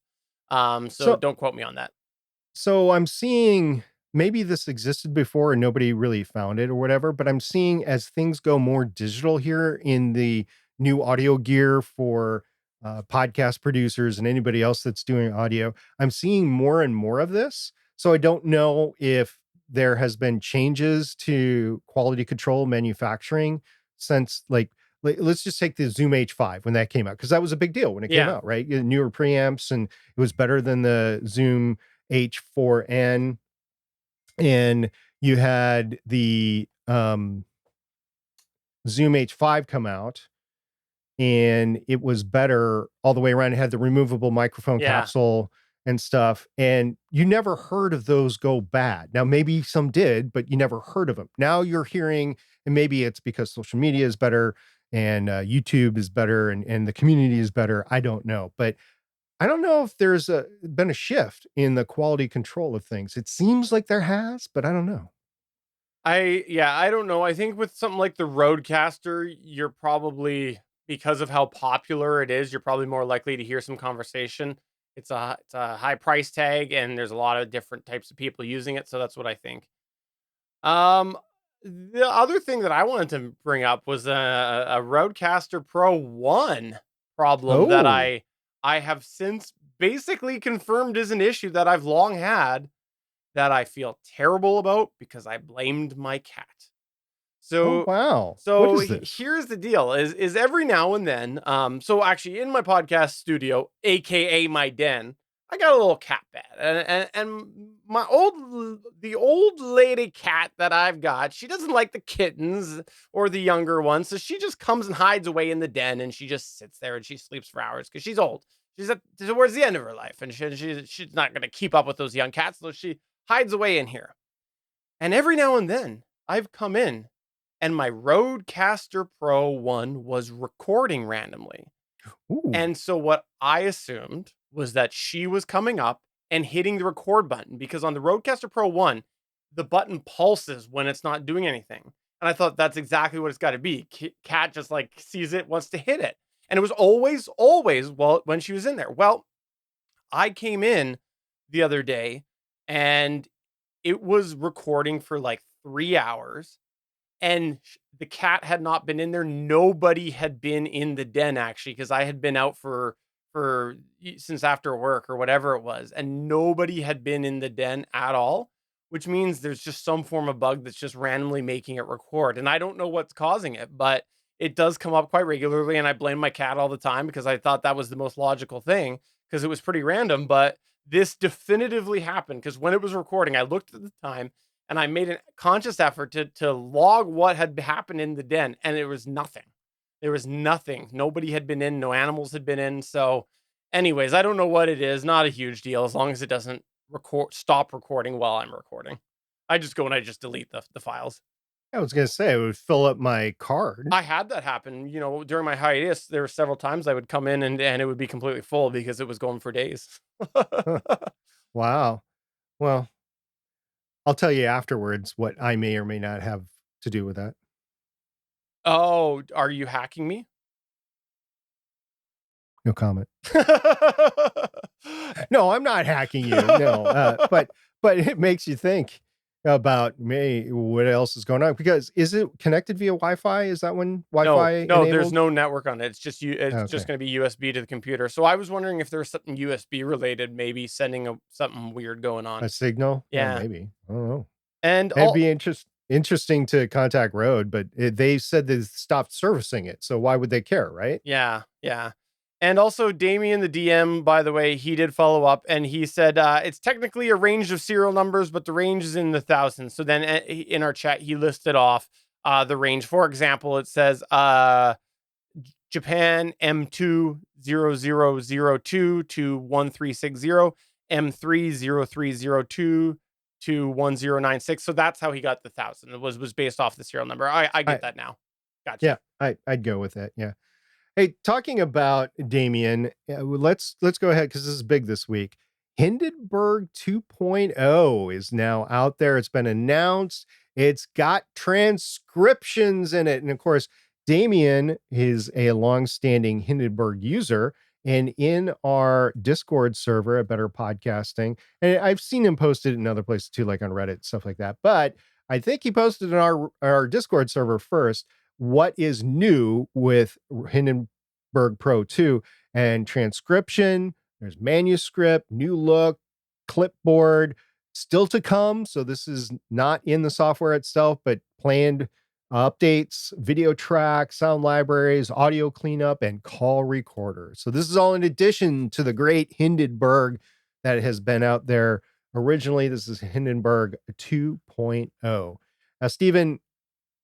So So don't quote me on that. so I'm seeing, maybe this existed before and nobody really found it or whatever, but I'm seeing as things go more digital here in the new audio gear for podcast producers and anybody else that's doing audio, I'm seeing more and more of this. So I don't know if there has been changes to quality control manufacturing since, let's just take the Zoom H5 when that came out, because that was a big deal when it came Yeah. out, right? Newer preamps, and it was better than the Zoom H4n, and you had the Zoom H5 come out, and it was better all the way around. It had the removable microphone Yeah. capsule and stuff, and you never heard of those go bad. Now, maybe some did, but you never heard of them. Now you're hearing, and maybe it's because social media is better and YouTube is better, and the community is better. I don't know, but I don't know if there's been a shift in the quality control of things. It seems like there has, but I don't know. I don't know. I think with something like the Rodecaster, you're probably, because of how popular it is, you're probably more likely to hear some conversation. It's a high price tag, and there's a lot of different types of people using it, so that's what I think. Um, the other thing that I wanted to bring up was a Rodecaster Pro 1 problem that Oh, I have since basically confirmed is an issue that I've long had, that I feel terrible about because I blamed my cat. oh, So wow. What so is this? here's the deal, is every now and then, so actually in my podcast studio, aka my den, I got a little cat bed. And the old lady cat that I've got, she doesn't like the kittens or the younger ones, so she just comes and hides away in the den, and she just sits there and she sleeps for hours because she's old. She's towards the end of her life, and she's not going to keep up with those young cats, so she hides away in here. And every now and then, I've come in and my Rodecaster Pro 1 was recording randomly. Ooh. And so what I assumed was that she was coming up and hitting the record button, because on the Rodecaster Pro 1, the button pulses when it's not doing anything. And I thought that's exactly what it's got to be. Cat just like sees it, wants to hit it. And it was always, well, when she was in there. Well, I came in the other day and it was recording for like 3 hours, and the cat had not been in there. Nobody had been in the den, actually, because I had been out since after work or whatever it was, and nobody had been in the den at all, which means there's just some form of bug that's just randomly making it record. And I don't know what's causing it, but it does come up quite regularly, and I blame my cat all the time because I thought that was the most logical thing, because it was pretty random. But this definitively happened, because when it was recording, I looked at the time and I made a conscious effort to log what had happened in the den, and it was nothing. There was nothing. Nobody had been in, no animals had been in. So, anyways, I don't know what it is. Not a huge deal as long as it doesn't stop recording while I'm recording. I just go and I just delete the files. I was gonna say it would fill up my card. I had that happen, during my hiatus. There were several times I would come in and it would be completely full because it was going for days. Huh. Wow. Well, I'll tell you afterwards what I may or may not have to do with that. Oh, are you hacking me? No comment. No, I'm not hacking you. No, but it makes you think about me. What else is going on? Because is it connected via Wi-Fi? Is that one No, Wi-Fi no, there's enabled? no network on it. It's just it's just Okay, gonna be USB to the computer. So I was wondering if there's something USB related, maybe sending something weird going a on. signal. Oh, Yeah. maybe. I don't know. And It'd all be interesting to contact Rode, but they said they stopped servicing it. So why would they care, right? Yeah, yeah. And also Damien, the DM, by the way, he did follow up and he said it's technically a range of serial numbers, but the range is in the thousands. So then in our chat, he listed off the range. For example, it says Japan M20002 to 1360, M30302 to 1096. So that's how he got the 1,000. It was based off the serial number. I I get that now. Yeah, Gotcha. I'd go with that. Yeah. Hey, talking about Damien, let's go ahead because this is big this week. Hindenburg 2.0 is now out there. It's been announced. It's got transcriptions in it. And of course, Damien is a long-standing Hindenburg user. And in our Discord server at Better Podcasting, and I've seen him posted in other places too, like on Reddit, stuff like that. But I think he posted in our Discord server first what is new with Hindenburg Pro 2 and transcription. There's manuscript, new look, clipboard, still to come. So this is not in the software itself, but planned updates, video tracks, sound libraries, audio cleanup, and call recorder. So this is all in addition to the great Hindenburg that has been out there originally. This is Hindenburg 2.0. Now, Stephen,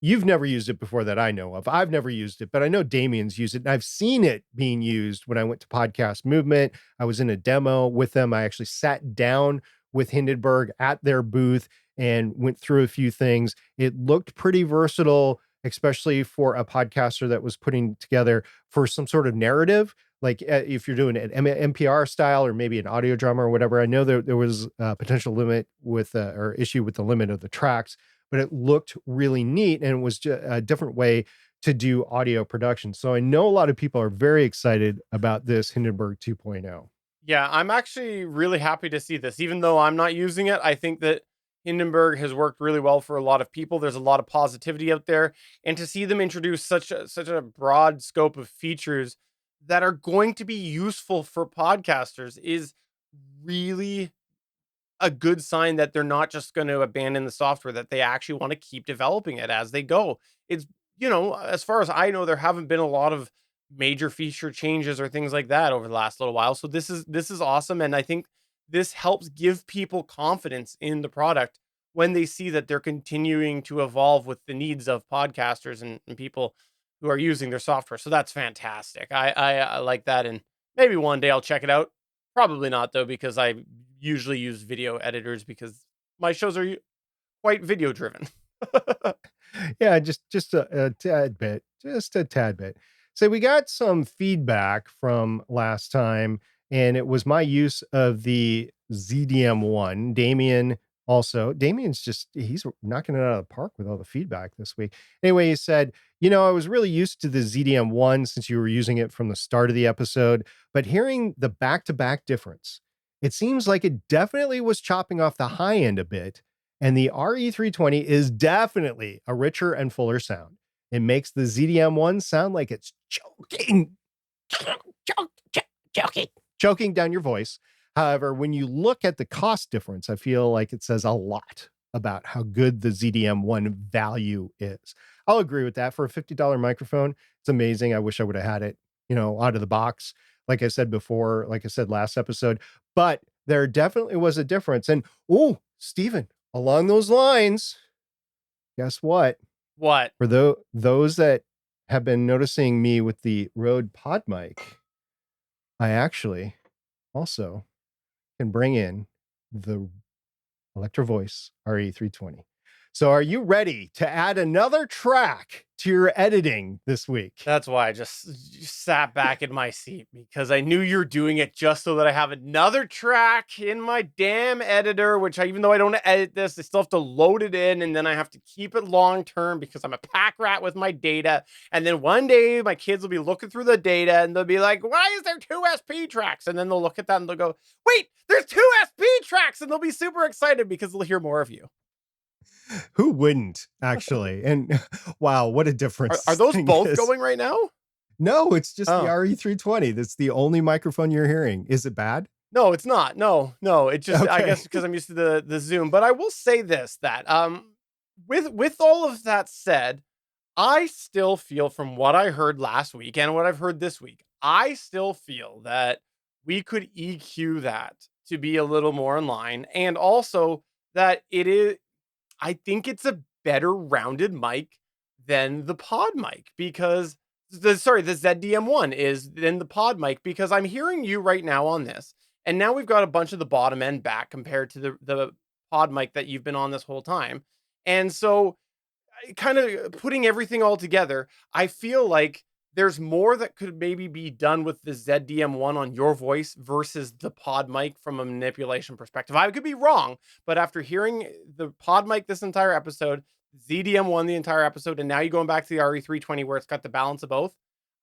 you've never used it before that I know of. I've never used it, but I know Damien's used it, and I've seen it being used when I went to Podcast Movement. I was in a demo with them. I actually sat down with Hindenburg at their booth and went through a few things. It looked pretty versatile, especially for a podcaster that was putting together for some sort of narrative. Like if you're doing an NPR style or maybe an audio drama or whatever. I know there was a potential limit with or issue with the limit of the tracks, but it looked really neat, and it was a different way to do audio production. So I know a lot of people are very excited about this Hindenburg 2.0. Yeah, I'm actually really happy to see this. Even though I'm not using it, I think that Hindenburg has worked really well for a lot of people. There's a lot of positivity out there, and to see them introduce such a broad scope of features that are going to be useful for podcasters is really a good sign that they're not just going to abandon the software, that they actually want to keep developing it as they go. It's, as far as I know, there haven't been a lot of major feature changes or things like that over the last little while. So this is awesome. And I think this helps give people confidence in the product when they see that they're continuing to evolve with the needs of podcasters and people who are using their software. So that's fantastic. I like that. And maybe one day I'll check it out. Probably not though, because I usually use video editors because my shows are quite video driven. Yeah, just a tad bit, just a tad bit. So we got some feedback from last time, and it was my use of the ZDM1. He's knocking it out of the park with all the feedback this week. Anyway, he said, I was really used to the ZDM1 since you were using it from the start of the episode, but hearing the back-to-back difference, it seems like it definitely was chopping off the high end a bit, and the RE320 is definitely a richer and fuller sound. It makes the ZDM1 sound like it's choking down your voice. However, when you look at the cost difference, I feel like it says a lot about how good the ZDM1 value is. I'll agree with that. For a $50 microphone, it's amazing. I wish I would have had it, out of the box, like I said before, like I said last episode. But there definitely was a difference. And, Stephen, along those lines, guess what? What? For those that have been noticing me with the Rode Podmic, I actually also can bring in the Electro Voice RE320. So are you ready to add another track to your editing this week? That's why I just sat back in my seat, because I knew you're doing it just so that I have another track in my damn editor, which even though I don't edit this, I still have to load it in, and then I have to keep it long term because I'm a pack rat with my data. And then one day my kids will be looking through the data and they'll be like, why is there 2 SP tracks? And then they'll look at that and they'll go, wait, there's 2 SP tracks, and they'll be super excited because they'll hear more of you. Who wouldn't, actually? And wow, what a difference. Are those both going right now? No, it's just the RE320. That's the only microphone you're hearing. Is it bad? No, it's not. No. It just, okay. I guess because I'm used to the Zoom. But I will say this, that with all of that said, I still feel, from what I heard last week and what I've heard this week, I still feel that we could EQ that to be a little more in line. And also that I think it's a better rounded mic than the pod mic, because the ZDM1 is than the pod mic, because I'm hearing you right now on this. And now we've got a bunch of the bottom end back compared to the pod mic that you've been on this whole time. And so kind of putting everything all together, I feel like there's more that could maybe be done with the ZDM1 on your voice versus the pod mic from a manipulation perspective. I could be wrong, but after hearing the pod mic this entire episode, ZDM won the entire episode, and now you're going back to the RE320 where it's got the balance of both.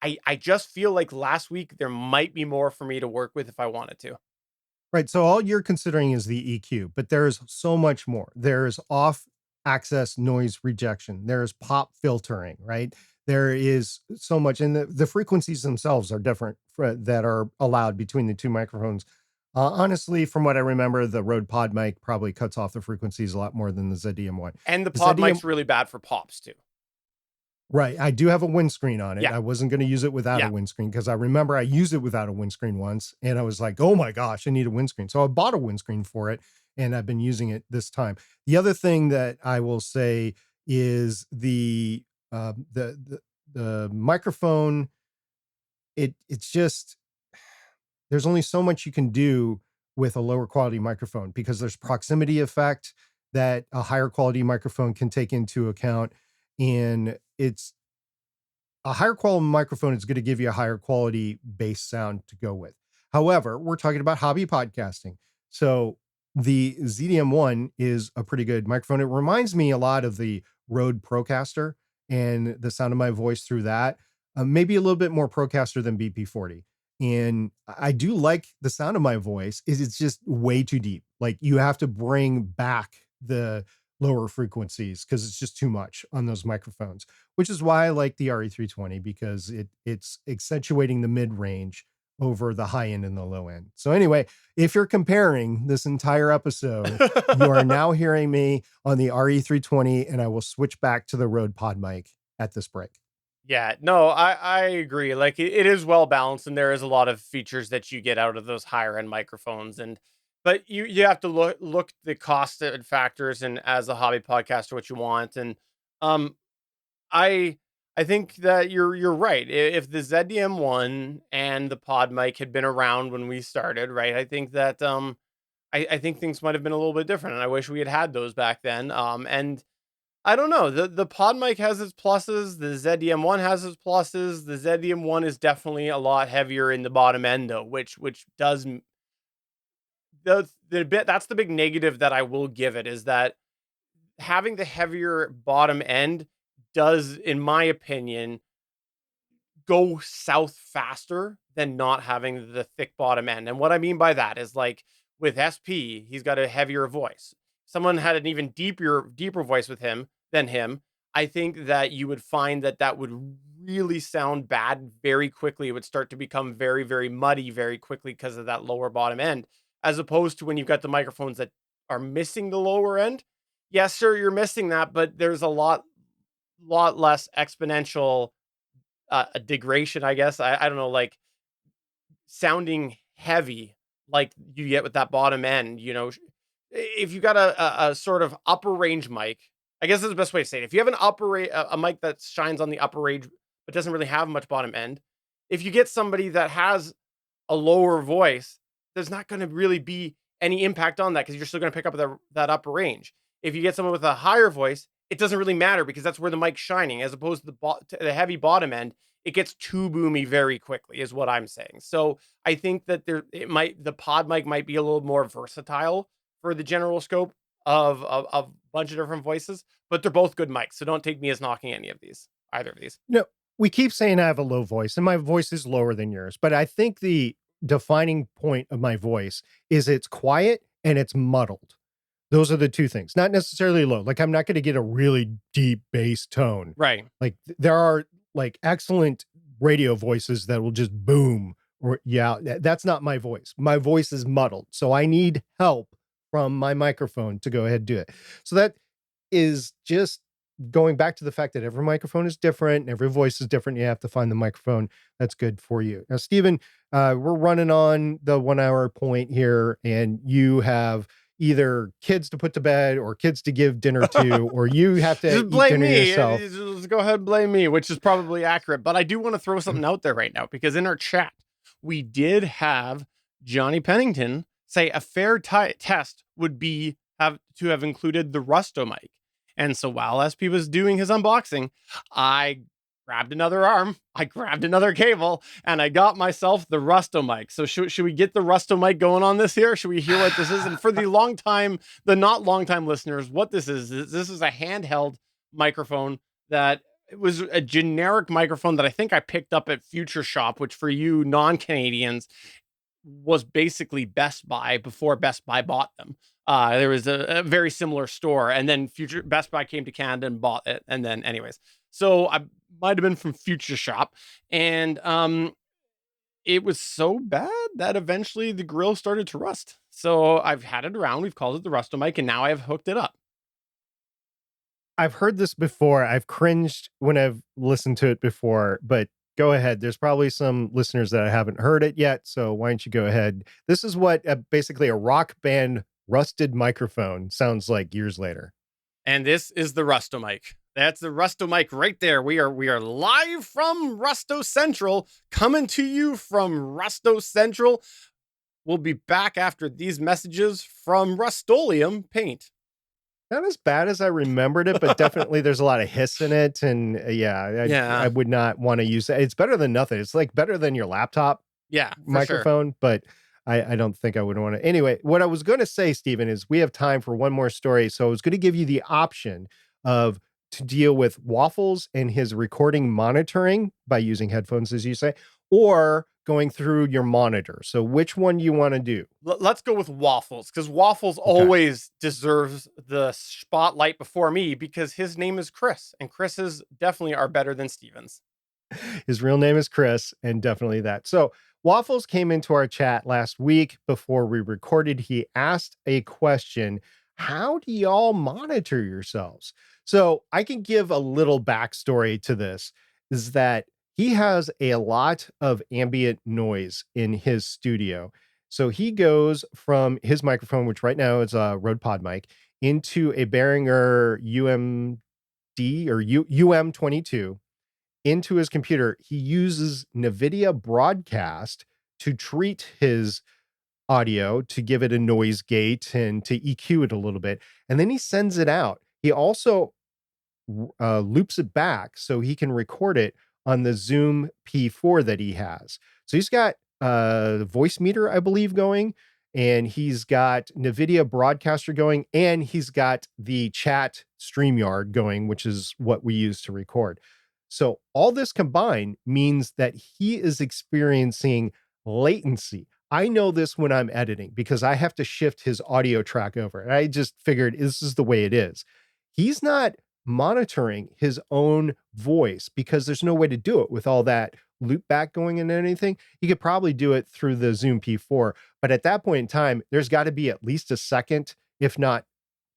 I just feel like last week there might be more for me to work with if I wanted to. Right. So all you're considering is the EQ, but there's so much more. There's off access noise rejection. There's pop filtering, right? There is so much, and the frequencies themselves are different that are allowed between the two microphones. Honestly, from what I remember, the Rode Podmic probably cuts off the frequencies a lot more than the ZDM one. And the The pod ZDM mic's really bad for pops too. Right. I do have a windscreen on it. Yeah. I wasn't going to use it without Yeah. a windscreen because I remember I used it without a windscreen once and I was like, oh my gosh, I need a windscreen. So I bought a windscreen for it and I've been using it this time. The other thing that I will say is the microphone. It's just, there's only so much you can do with a lower quality microphone because there's proximity effect that a higher quality microphone can take into account. And it's a higher quality microphone is going to give you a higher quality bass sound to go with. However, we're talking about hobby podcasting. So the ZDM1 is a pretty good microphone. It reminds me a lot of the Rode Procaster and the sound of my voice through that. Maybe a little bit more Procaster than BP40. And I do like the sound of my voice. It's just way too deep. Like you have to bring back the lower frequencies because it's just too much on those microphones, which is why I like the RE320 because it's accentuating the mid range over the high end and the low end. So anyway, if you're comparing this entire episode, you are now hearing me on the RE320 and I will switch back to the Rode Podmic at this break. Yeah, no, I agree. Like it is well balanced, and there is a lot of features that you get out of those higher end microphones. But you have to look the cost factors and as a hobby podcaster what you want. And um I I think that you're right. If the ZDM one and the Pod mic had been around when we started, right? I think that I think things might have been a little bit different, and I wish we had those back then. And I don't know. The Pod mic has its pluses. The ZDM1 has its pluses. The ZDM1 is definitely a lot heavier in the bottom end, though, which does the bit that's the big negative that I will give it is that having the heavier bottom end does, in my opinion, go south faster than not having the thick bottom end. And what I mean by that is like with SP, he's got a heavier voice. Someone had an even deeper voice with him than him. I think that you would find that that would really sound bad very quickly. It would start to become very, very muddy very quickly because of that lower bottom end, as opposed to when you've got the microphones that are missing the lower end. Yes, sir, you're missing that, but there's a lot less exponential degradation, I guess. I don't know, like sounding heavy like you get with that bottom end, if you got a sort of upper range mic, I guess that's the best way to say it. If you have an a mic that shines on the upper range but doesn't really have much bottom end, if you get somebody that has a lower voice, there's not going to really be any impact on that because you're still going to pick up that upper range. If you get someone with a higher voice, it doesn't really matter because that's where the mic's shining, as opposed to the heavy bottom end. It gets too boomy very quickly, is what I'm saying. So I think that the pod mic might be a little more versatile for the general scope of a bunch of different voices, but they're both good mics. So don't take me as knocking either of these. No, we keep saying I have a low voice and my voice is lower than yours, but I think the defining point of my voice is it's quiet and it's muddled. Those are the two things, not necessarily low. Like I'm not going to get a really deep bass tone. Right. Like there are like excellent radio voices that will just boom or that's not my voice. My voice is muddled. So I need help from my microphone to go ahead and do it. So that is just going back to the fact that every microphone is different and every voice is different. You have to find the microphone that's good for you. Now, Stephen, we're running on the 1 hour point here and you have either kids to put to bed or kids to give dinner to, or you have to just eat blame dinner me. yourself. Just go ahead and blame me, which is probably accurate. But I do want to throw something out there right now because in our chat, we did have Johnny Pennington say a fair test would be have included the Rustomic. And so while SP was doing his unboxing, I grabbed another arm, I grabbed another cable, and I got myself the Rustomic. So should we get the Rustomic going on this here? Should we hear what this is? And for the not long time listeners, what this is a handheld microphone that it was a generic microphone that I think I picked up at Future Shop, which for you non-Canadians was basically Best Buy before Best Buy bought them. There was a very similar store, and then Best Buy came to Canada and bought it. And then, anyways, so I might have been from Future Shop, and it was so bad that eventually the grill started to rust. So I've had it around. We've called it the Rustomic, and now I've hooked it up. I've heard this before. I've cringed when I've listened to it before, but go ahead. There's probably some listeners that I haven't heard it yet. So why don't you go ahead? This is what basically a rock band rusted microphone sounds like years later. And this is the Rustomic. That's the Rustomic right there. We are live from Rusto Central, coming to you from Rusto Central. We'll be back after these messages from Rust-Oleum Paint. Not as bad as I remembered it, but definitely there's a lot of hiss in it. And I would not want to use it. It's better than nothing. It's like better than your laptop microphone, but I don't think I would want to. Anyway, what I was going to say, Stephen, is we have time for one more story. So I was going to give you the option to deal with Waffles and his recording monitoring by using headphones, as you say, or going through your monitor. So which one you want to do? Let's go with Waffles, because Waffles always deserves the spotlight before me, because his name is Chris, and Chris's definitely are better than Steven's. His real name is Chris, and definitely that. So Waffles came into our chat last week before we recorded. He asked a question: how do y'all monitor yourselves? So I can give a little backstory to this, is that he has a lot of ambient noise in his studio. So he goes from his microphone, which right now is a Rode Podmic, into a Behringer UMD or UM22 into his computer. He uses NVIDIA Broadcast to treat his audio, to give it a noise gate and to EQ it a little bit. And then he sends it out. He also loops it back so he can record it on the Zoom P4 that he has. So he's got voice meter, I believe, going, and he's got NVIDIA Broadcaster going, and he's got the chat StreamYard going, which is what we use to record. So all this combined means that he is experiencing latency. I know this when I'm editing because I have to shift his audio track over. And I just figured this is the way it is. He's not monitoring his own voice because there's no way to do it with all that loop back going and anything. He could probably do it through the Zoom P4, but at that point in time, there's got to be at least a second, if not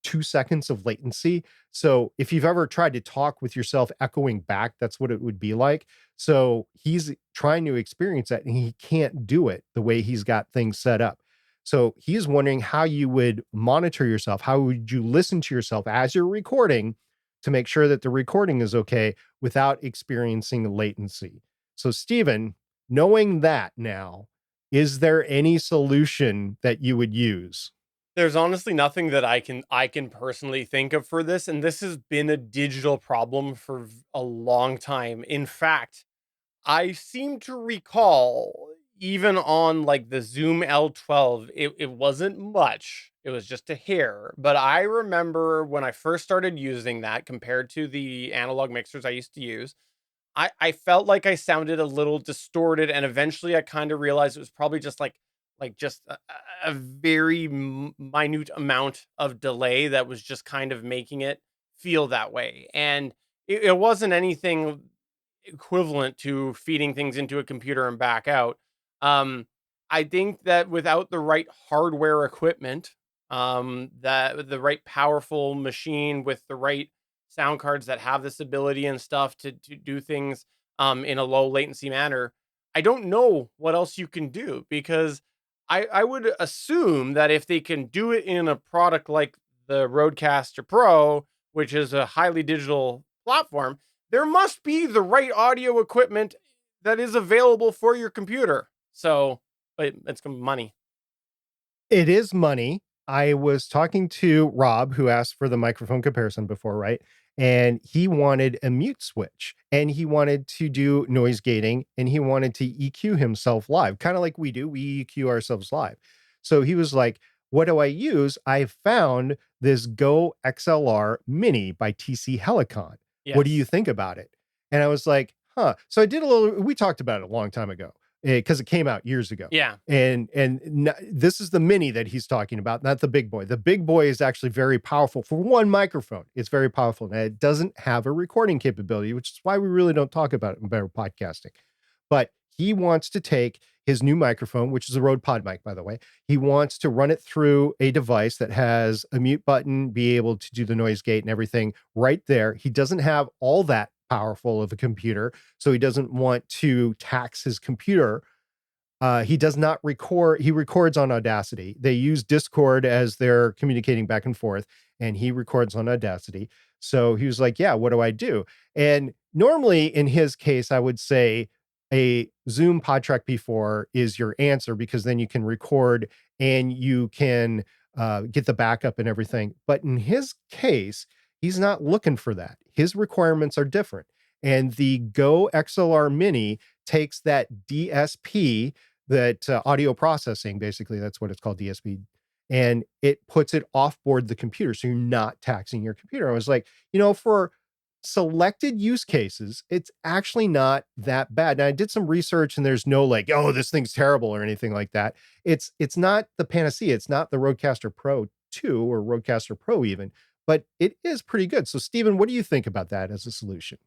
2 seconds of latency. So if you've ever tried to talk with yourself echoing back, that's what it would be like. So he's trying to experience that and he can't do it the way he's got things set up. So he's wondering how you would monitor yourself. How would you listen to yourself as you're recording to make sure that the recording is okay without experiencing latency? So Stephen, knowing that now, is there any solution that you would use? There's honestly nothing that I can personally think of for this, and this has been a digital problem for a long time. In fact, I seem to recall even on like the Zoom L12, it wasn't much. It was just a hair. But I remember when I first started using that compared to the analog mixers I used to use, I felt like I sounded a little distorted, and eventually I kind of realized it was probably just just a very minute amount of delay that was just kind of making it feel that way. And it wasn't anything equivalent to feeding things into a computer and back out. I think that without the right hardware equipment, that the right powerful machine with the right sound cards that have this ability and stuff to do things in a low latency manner, I don't know what else you can do, because I would assume that if they can do it in a product like the Rodecaster Pro, which is a highly digital platform, there must be the right audio equipment that is available for your computer. So, but it's money. It is money. I was talking to Rob, who asked for the microphone comparison before, right? And he wanted a mute switch and he wanted to do noise gating and he wanted to EQ himself live, kind of like we do. We EQ ourselves live. So he was like, what do I use? I found this Go XLR Mini by TC Helicon. What do you Yes. think about it? And I was like, huh. So I did we talked about it a long time ago because it came out years ago. Yeah. This is the Mini that he's talking about, not the big boy. The big boy is actually very powerful for one microphone. It's very powerful, and it doesn't have a recording capability, which is why we really don't talk about it in better podcasting. But he wants to take his new microphone, which is a Rode Podmic, by the way. He wants to run it through a device that has a mute button, be able to do the noise gate and everything right there. He doesn't have all that powerful of a computer, so he doesn't want to tax his computer. He does not record. He records on Audacity. They use Discord as they're communicating back and forth, and he records on Audacity. So he was like, yeah, what do I do? And normally in his case, I would say a Zoom PodTrack P4 is your answer, because then you can record and you can get the backup and everything. But in his case, he's not looking for that. His requirements are different. And the Go XLR Mini takes that DSP, that audio processing, basically, that's what it's called, DSP, and it puts it off board the computer. So you're not taxing your computer. I was like, for selected use cases, it's actually not that bad. Now I did some research and there's no like, oh, this thing's terrible or anything like that. It's not the panacea. It's not the Rodecaster Pro 2 or Rodecaster Pro even, but it is pretty good. So Stephen, what do you think about that as a solution?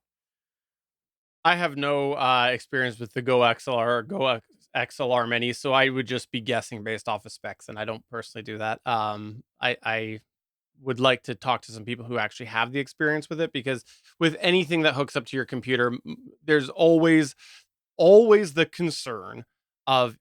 I have no experience with the Go XLR or XLR Mini, so I would just be guessing based off of specs, and I don't personally do that. I would like to talk to some people who actually have the experience with it, because with anything that hooks up to your computer, there's always the concern of,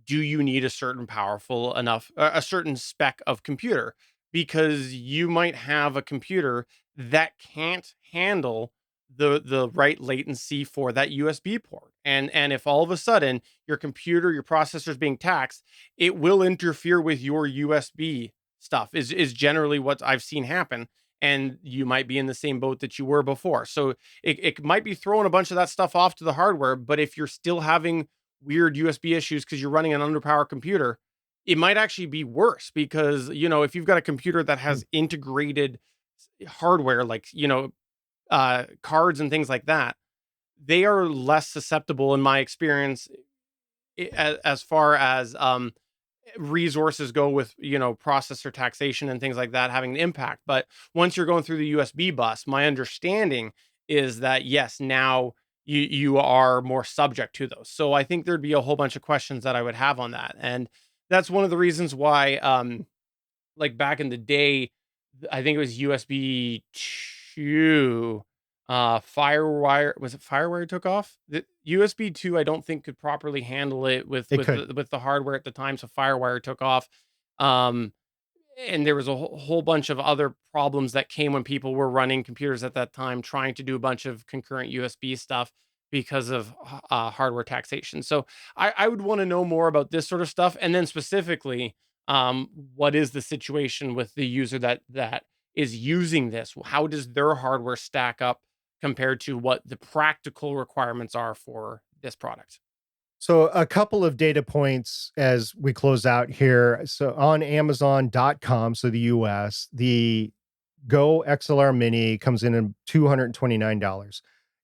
do you need a certain powerful enough, a certain spec of computer? Because you might have a computer that can't handle the right latency for that USB port. And if all of a sudden your computer, your processor is being taxed, it will interfere with your USB stuff, is generally what I've seen happen. And you might be in the same boat that you were before. So it might be throwing a bunch of that stuff off to the hardware, but if you're still having weird USB issues because you're running an underpowered computer, it might actually be worse, because, if you've got a computer that has integrated hardware, like, cards and things like that, they are less susceptible, in my experience, as far as resources go, with processor taxation and things like that having an impact. But once you're going through the USB bus, my understanding is that, yes, now you are more subject to those. So I think there'd be a whole bunch of questions that I would have on that, and that's one of the reasons why, like back in the day, I think it was USB 2, Firewire, was it Firewire took off? The USB 2, I don't think, could properly handle it with It with could. with the hardware at the time, so Firewire took off. Um, and there was a whole bunch of other problems that came when people were running computers at that time, trying to do a bunch of concurrent USB stuff because of hardware taxation. So I would want to know more about this sort of stuff, and then specifically, what is the situation with the user that is using this? How does their hardware stack up compared to what the practical requirements are for this product? So a couple of data points as we close out here. So on Amazon.com, so the US, the Go XLR Mini comes in at $229.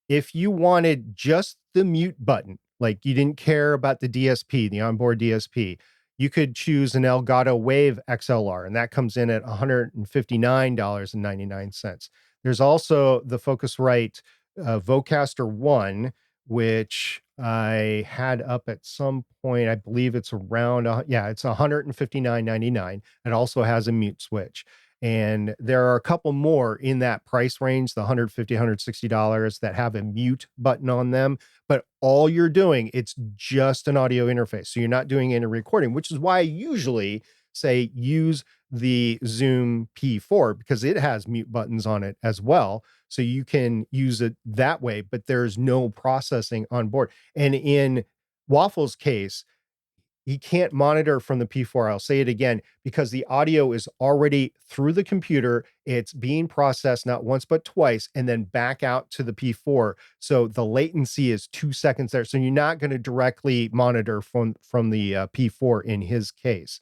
If you wanted just the mute button, like you didn't care about the DSP, the onboard DSP, you could choose an Elgato Wave XLR, and that comes in at $159.99. There's also the Focusrite Vocaster One, which I had up at some point. I believe it's around, it's $159.99. It also has a mute switch. And there are a couple more in that price range, the $150, $160, that have a mute button on them. But all you're doing, it's just an audio interface. So you're not doing any recording, which is why I usually say use the Zoom P4, because it has mute buttons on it as well. So you can use it that way, but there's no processing on board. And in Waffle's case, he can't monitor from the P4. I'll say it again, because the audio is already through the computer. It's being processed not once, but twice, and then back out to the P4. So the latency is 2 seconds there. So you're not going to directly monitor from the P4 in his case.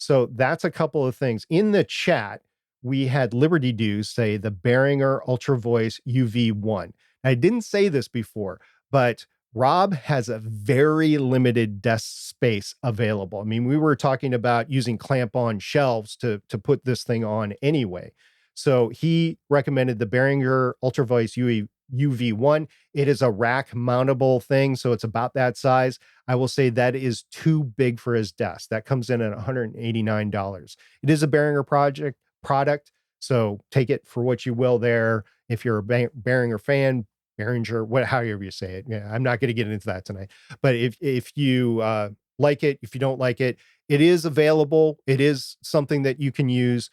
So that's a couple of things. In the chat, we had Liberty Dew say the Behringer Ultra Voice UV1. I didn't say this before, but Rob has a very limited desk space available. I mean, we were talking about using clamp-on shelves to put this thing on anyway. So he recommended the Behringer Ultra Voice UV1. It is a rack mountable thing, so it's about that size. I will say that is too big for his desk. That comes in at $189. It is a Behringer product, so take it for what you will there. If you're a Behringer fan, Behringer, however you say it. Yeah, I'm not going to get into that tonight. But if you like it, if you don't like it, it is available. It is something that you can use,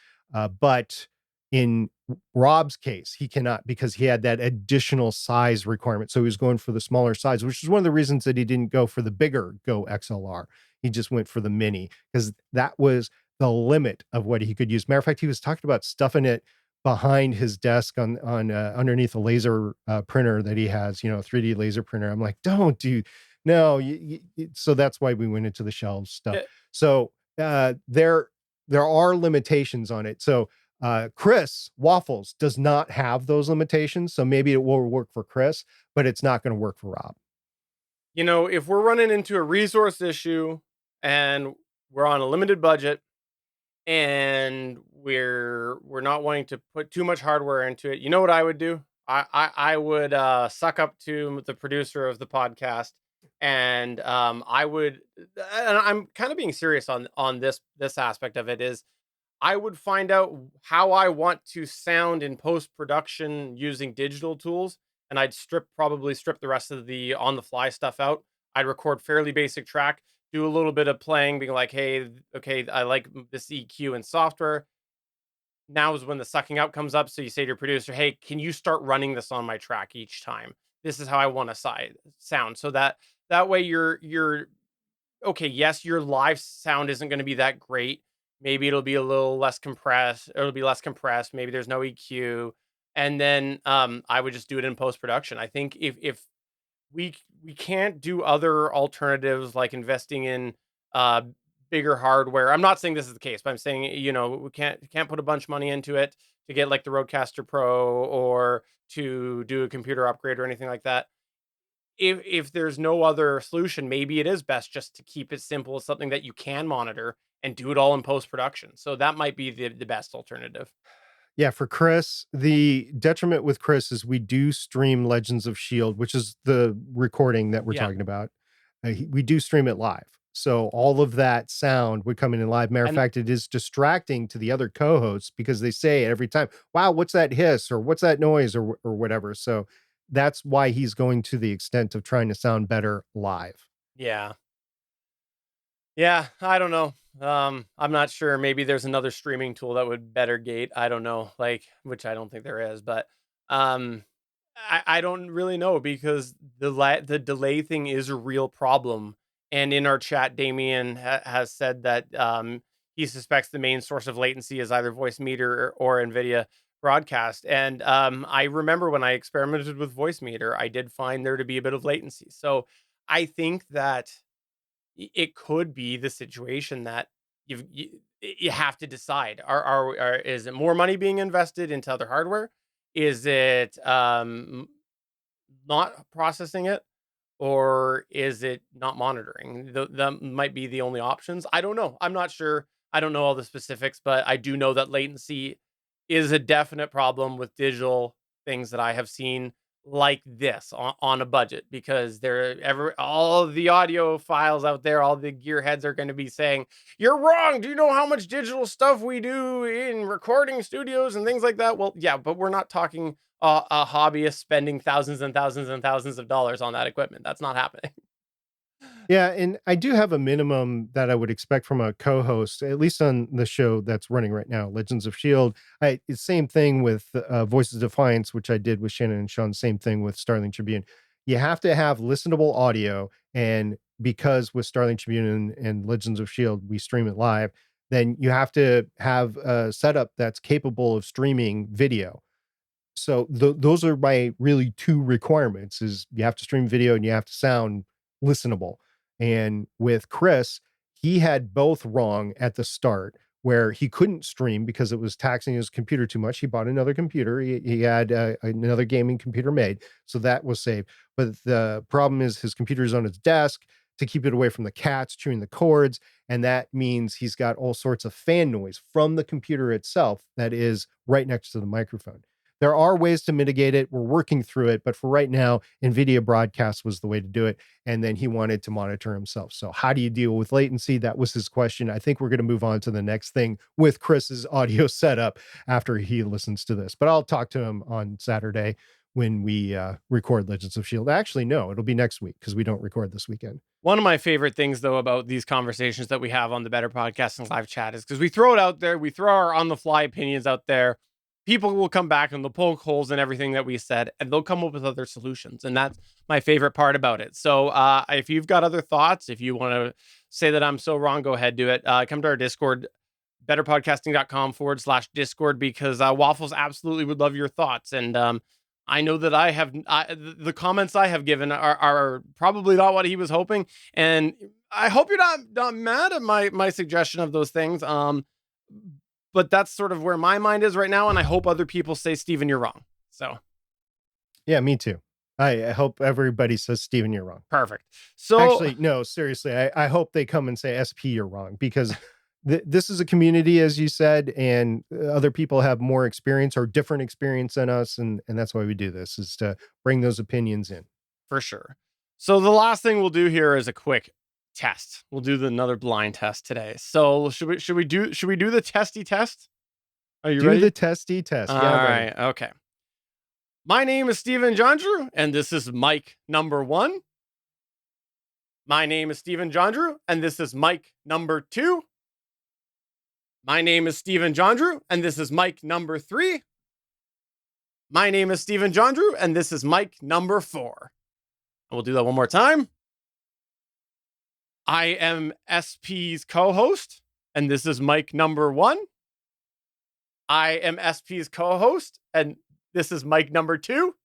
but in Rob's case, he cannot, because he had that additional size requirement. So he was going for the smaller size, which is one of the reasons that he didn't go for the bigger Go XLR. He just went for the mini, because that was the limit of what he could use. Matter of fact, he was talking about stuffing it behind his desk on underneath a laser printer that he has, 3D laser printer. I'm like, don't do, no. So that's why we went into the shelves stuff. Yeah. So there are limitations on it. So Chris Waffles does not have those limitations. So maybe it will work for Chris, but it's not going to work for Rob. If we're running into a resource issue and we're on a limited budget and we're not wanting to put too much hardware into it, you know what I would do? I would suck up to the producer of the podcast, and I would, and I'm kind of being serious on this aspect of it, is I would find out how I want to sound in post production using digital tools, and I'd probably strip the rest of the on the fly stuff out. I'd record fairly basic track, do a little bit of playing, being like, "Hey, okay, I like this EQ in software." Now is when the sucking out comes up. So you say to your producer, "Hey, can you start running this on my track each time? This is how I want to sound." So that way you're okay. Yes, your live sound isn't going to be that great. Maybe it'll be a little less compressed. It'll be less compressed. Maybe there's no EQ, and then I would just do it in post production. I think if we can't do other alternatives like investing in uh bigger hardware. I'm not saying this is the case, but I'm saying, we can't put a bunch of money into it to get like the Rodecaster Pro or to do a computer upgrade or anything like that. If there's no other solution, maybe it is best just to keep it simple as something that you can monitor and do it all in post production. So that might be the best alternative. Yeah, for Chris, the detriment with Chris is we do stream Legends of Shield, which is the recording that we're Yeah. talking about. We do stream it live. So all of that sound would come in live. Matter of And- fact, it is distracting to the other co-hosts because they say it every time, wow, what's that hiss or what's that noise or whatever. So that's why he's going to the extent of trying to sound better live. Yeah. Yeah, I don't know. I'm not sure. Maybe there's another streaming tool that would better gate. I don't know, which I don't think there is, but um, I don't really know, because the delay thing is a real problem. And in our chat, Damien has said that he suspects the main source of latency is either voice meter or NVIDIA broadcast. And I remember when I experimented with voice meter, I did find there to be a bit of latency. So I think that it could be the situation that you have to decide, is it more money being invested into other hardware, is it not processing it, or is it not monitoring? That might be the only options. I don't know. I'm not sure. I don't know all the specifics, but I do know that latency is a definite problem with digital things that I have seen like this on a budget, because all of the audio files out there, all the gearheads are going to be saying, "You're wrong. Do you know how much digital stuff we do in recording studios and things like that?" Well, yeah, but we're not talking a hobbyist spending thousands and thousands and thousands of dollars on that equipment. That's not happening. Yeah, and I do have a minimum that I would expect from a co-host, at least on the show that's running right now, Legends of Shield. It's same thing with Voices of Defiance, which I did with Shannon and Sean. Same thing with Starling Tribune. You have to have listenable audio, and because with Starling Tribune and Legends of Shield, we stream it live. Then you have to have a setup that's capable of streaming video. So those are my really two requirements: is you have to stream video and you have to sound listenable. And with Chris, he had both wrong at the start, where he couldn't stream because it was taxing his computer too much. He bought another computer. He had another gaming computer made, so that was saved. But the problem is his computer is on his desk to keep it away from the cats chewing the cords, and that means he's got all sorts of fan noise from the computer itself that is right next to the microphone. There are ways to mitigate it. We're working through it, but for right now, NVIDIA Broadcast was the way to do it. And then he wanted to monitor himself. So how do you deal with latency? That was his question. I think we're going to move on to the next thing with Chris's audio setup after he listens to this. But I'll talk to him on Saturday when we record Legends of S.H.I.E.L.D. Actually, no, it'll be next week because we don't record this weekend. One of my favorite things, though, about these conversations that we have on the Better Podcasting Live chat is because we throw it out there, we throw our on-the-fly opinions out there. People will come back and they'll poke holes in everything that we said, and they'll come up with other solutions. And that's my favorite part about it. So if you've got other thoughts, if you want to say that I'm so wrong, go ahead, do it. Come to our Discord, betterpodcasting.com/Discord, because Waffles absolutely would love your thoughts. And I know that the comments I have given are probably not what he was hoping. And I hope you're not mad at my suggestion of those things. But that's sort of where my mind is right now. And I hope other people say, Steven, you're wrong. So. Yeah, me too. I hope everybody says, Steven, you're wrong. Perfect. So actually, no, seriously, I hope they come and say, SP, you're wrong, because this is a community, as you said, and other people have more experience or different experience than us. And that's why we do this, is to bring those opinions in. For sure. So the last thing we'll do here is a quick test. We'll do another blind test today. So should we do the testy test? Are you ready? Do the testy test. All right. Okay. My name is Steven Jondrew, and this is mic number 1. My name is Steven Jondrew, and this is mic number 2. My name is Steven Jondrew, and this is mic number 3. My name is Steven Jondrew, and this is mic number 4. And we'll do that one more time. I am SP's co-host, and this is mic number 1. I am SP's co-host, and this is mic number 2.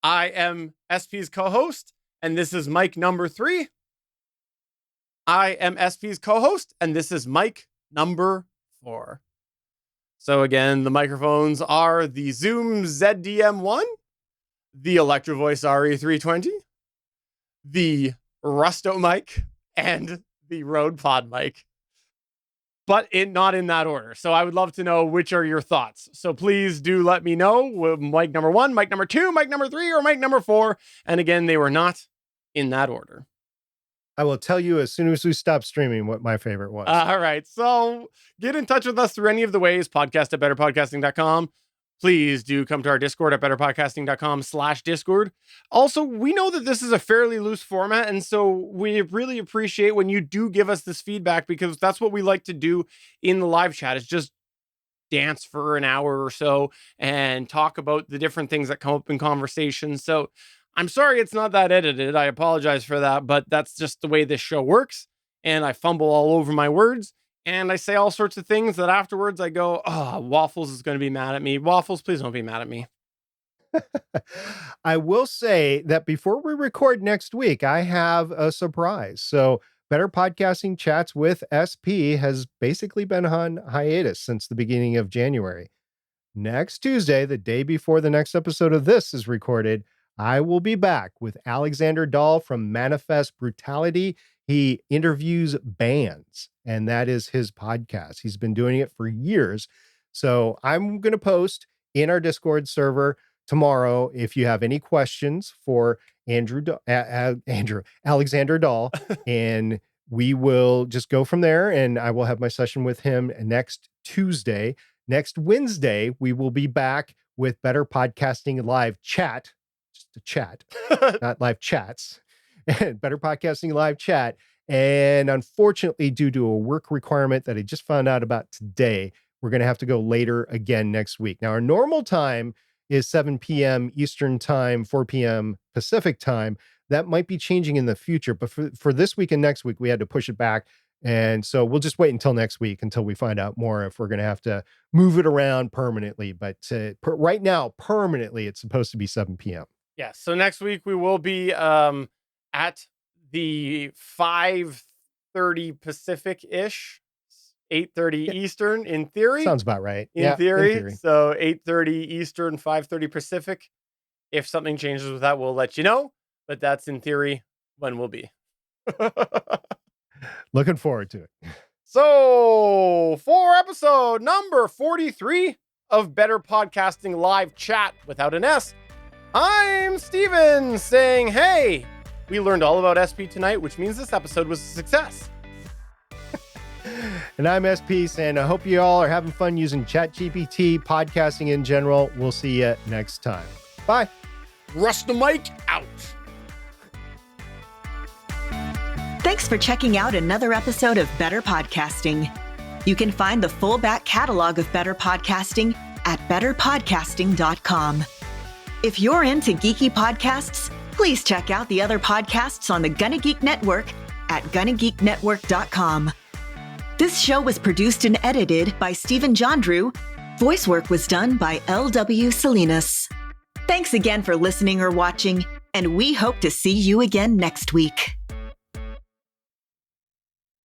I am SP's co-host, and this is mic number 3. I am SP's co-host, and this is mic number 4. So again, the microphones are the Zoom ZDM1, the Electro Voice RE320, the Rustomic, and the Rode Podmic, but not in that order. So I would love to know which are your thoughts. So please do let me know with mic number 1, mic number 2, mic number 3, or mic number 4. And again, they were not in that order. I will tell you as soon as we stop streaming what my favorite was. All right. So get in touch with us through any of the ways. podcast@betterpodcasting.com. Please do come to our Discord at betterpodcasting.com/Discord. Also, we know that this is a fairly loose format, and so we really appreciate when you do give us this feedback, because that's what we like to do in the live chat, is just dance for an hour or so and talk about the different things that come up in conversation. So I'm sorry it's not that edited. I apologize for that, but that's just the way this show works. And I fumble all over my words. And I say all sorts of things that afterwards I go, oh, Waffles is going to be mad at me. Waffles, please don't be mad at me. I will say that before we record next week, I have a surprise. So Better Podcasting Chats with SP has basically been on hiatus since the beginning of January. Next Tuesday, the day before the next episode of this is recorded, I will be back with Alexander Dahl from Manifest Brutality. He interviews bands, and that is his podcast. He's been doing it for years. So I'm going to post in our Discord server tomorrow if you have any questions for Alexander Dahl, and we will just go from there, and I will have my session with him next Tuesday. Next Wednesday, we will be back with Better Podcasting Live Chat, just a chat, not live chats, and Better Podcasting Live Chat. And unfortunately, due to a work requirement that I just found out about today, we're going to have to go later again next week. Now, our normal time is 7 p.m. Eastern time, 4 p.m. Pacific time. That might be changing in the future, but for this week and next week, we had to push it back. And so we'll just wait until next week until we find out more if we're going to have to move it around permanently. But right now, permanently, it's supposed to be 7 p.m. Yeah. So next week we will be at the 5:30 8:30 Pacific-ish, 8:30 Eastern in theory. Sounds about right. In theory. So 8:30 Eastern, 5:30 Pacific. If something changes with that, we'll let you know. But that's in theory when we'll be. Looking forward to it. So for episode number 43 of Better Podcasting Live Chat without an S, I'm Steven saying, hey, we learned all about SP tonight, which means this episode was a success. And I'm SP saying, I hope you all are having fun using ChatGPT, podcasting in general. We'll see you next time. Bye. Rustomic out. Thanks for checking out another episode of Better Podcasting. You can find the full back catalog of Better Podcasting at betterpodcasting.com. If you're into geeky podcasts, please check out the other podcasts on the GonnaGeek Network at GonnaGeekNetwork.com. This show was produced and edited by Stephen Jondrew. Voice work was done by L.W. Salinas. Thanks again for listening or watching, and we hope to see you again next week.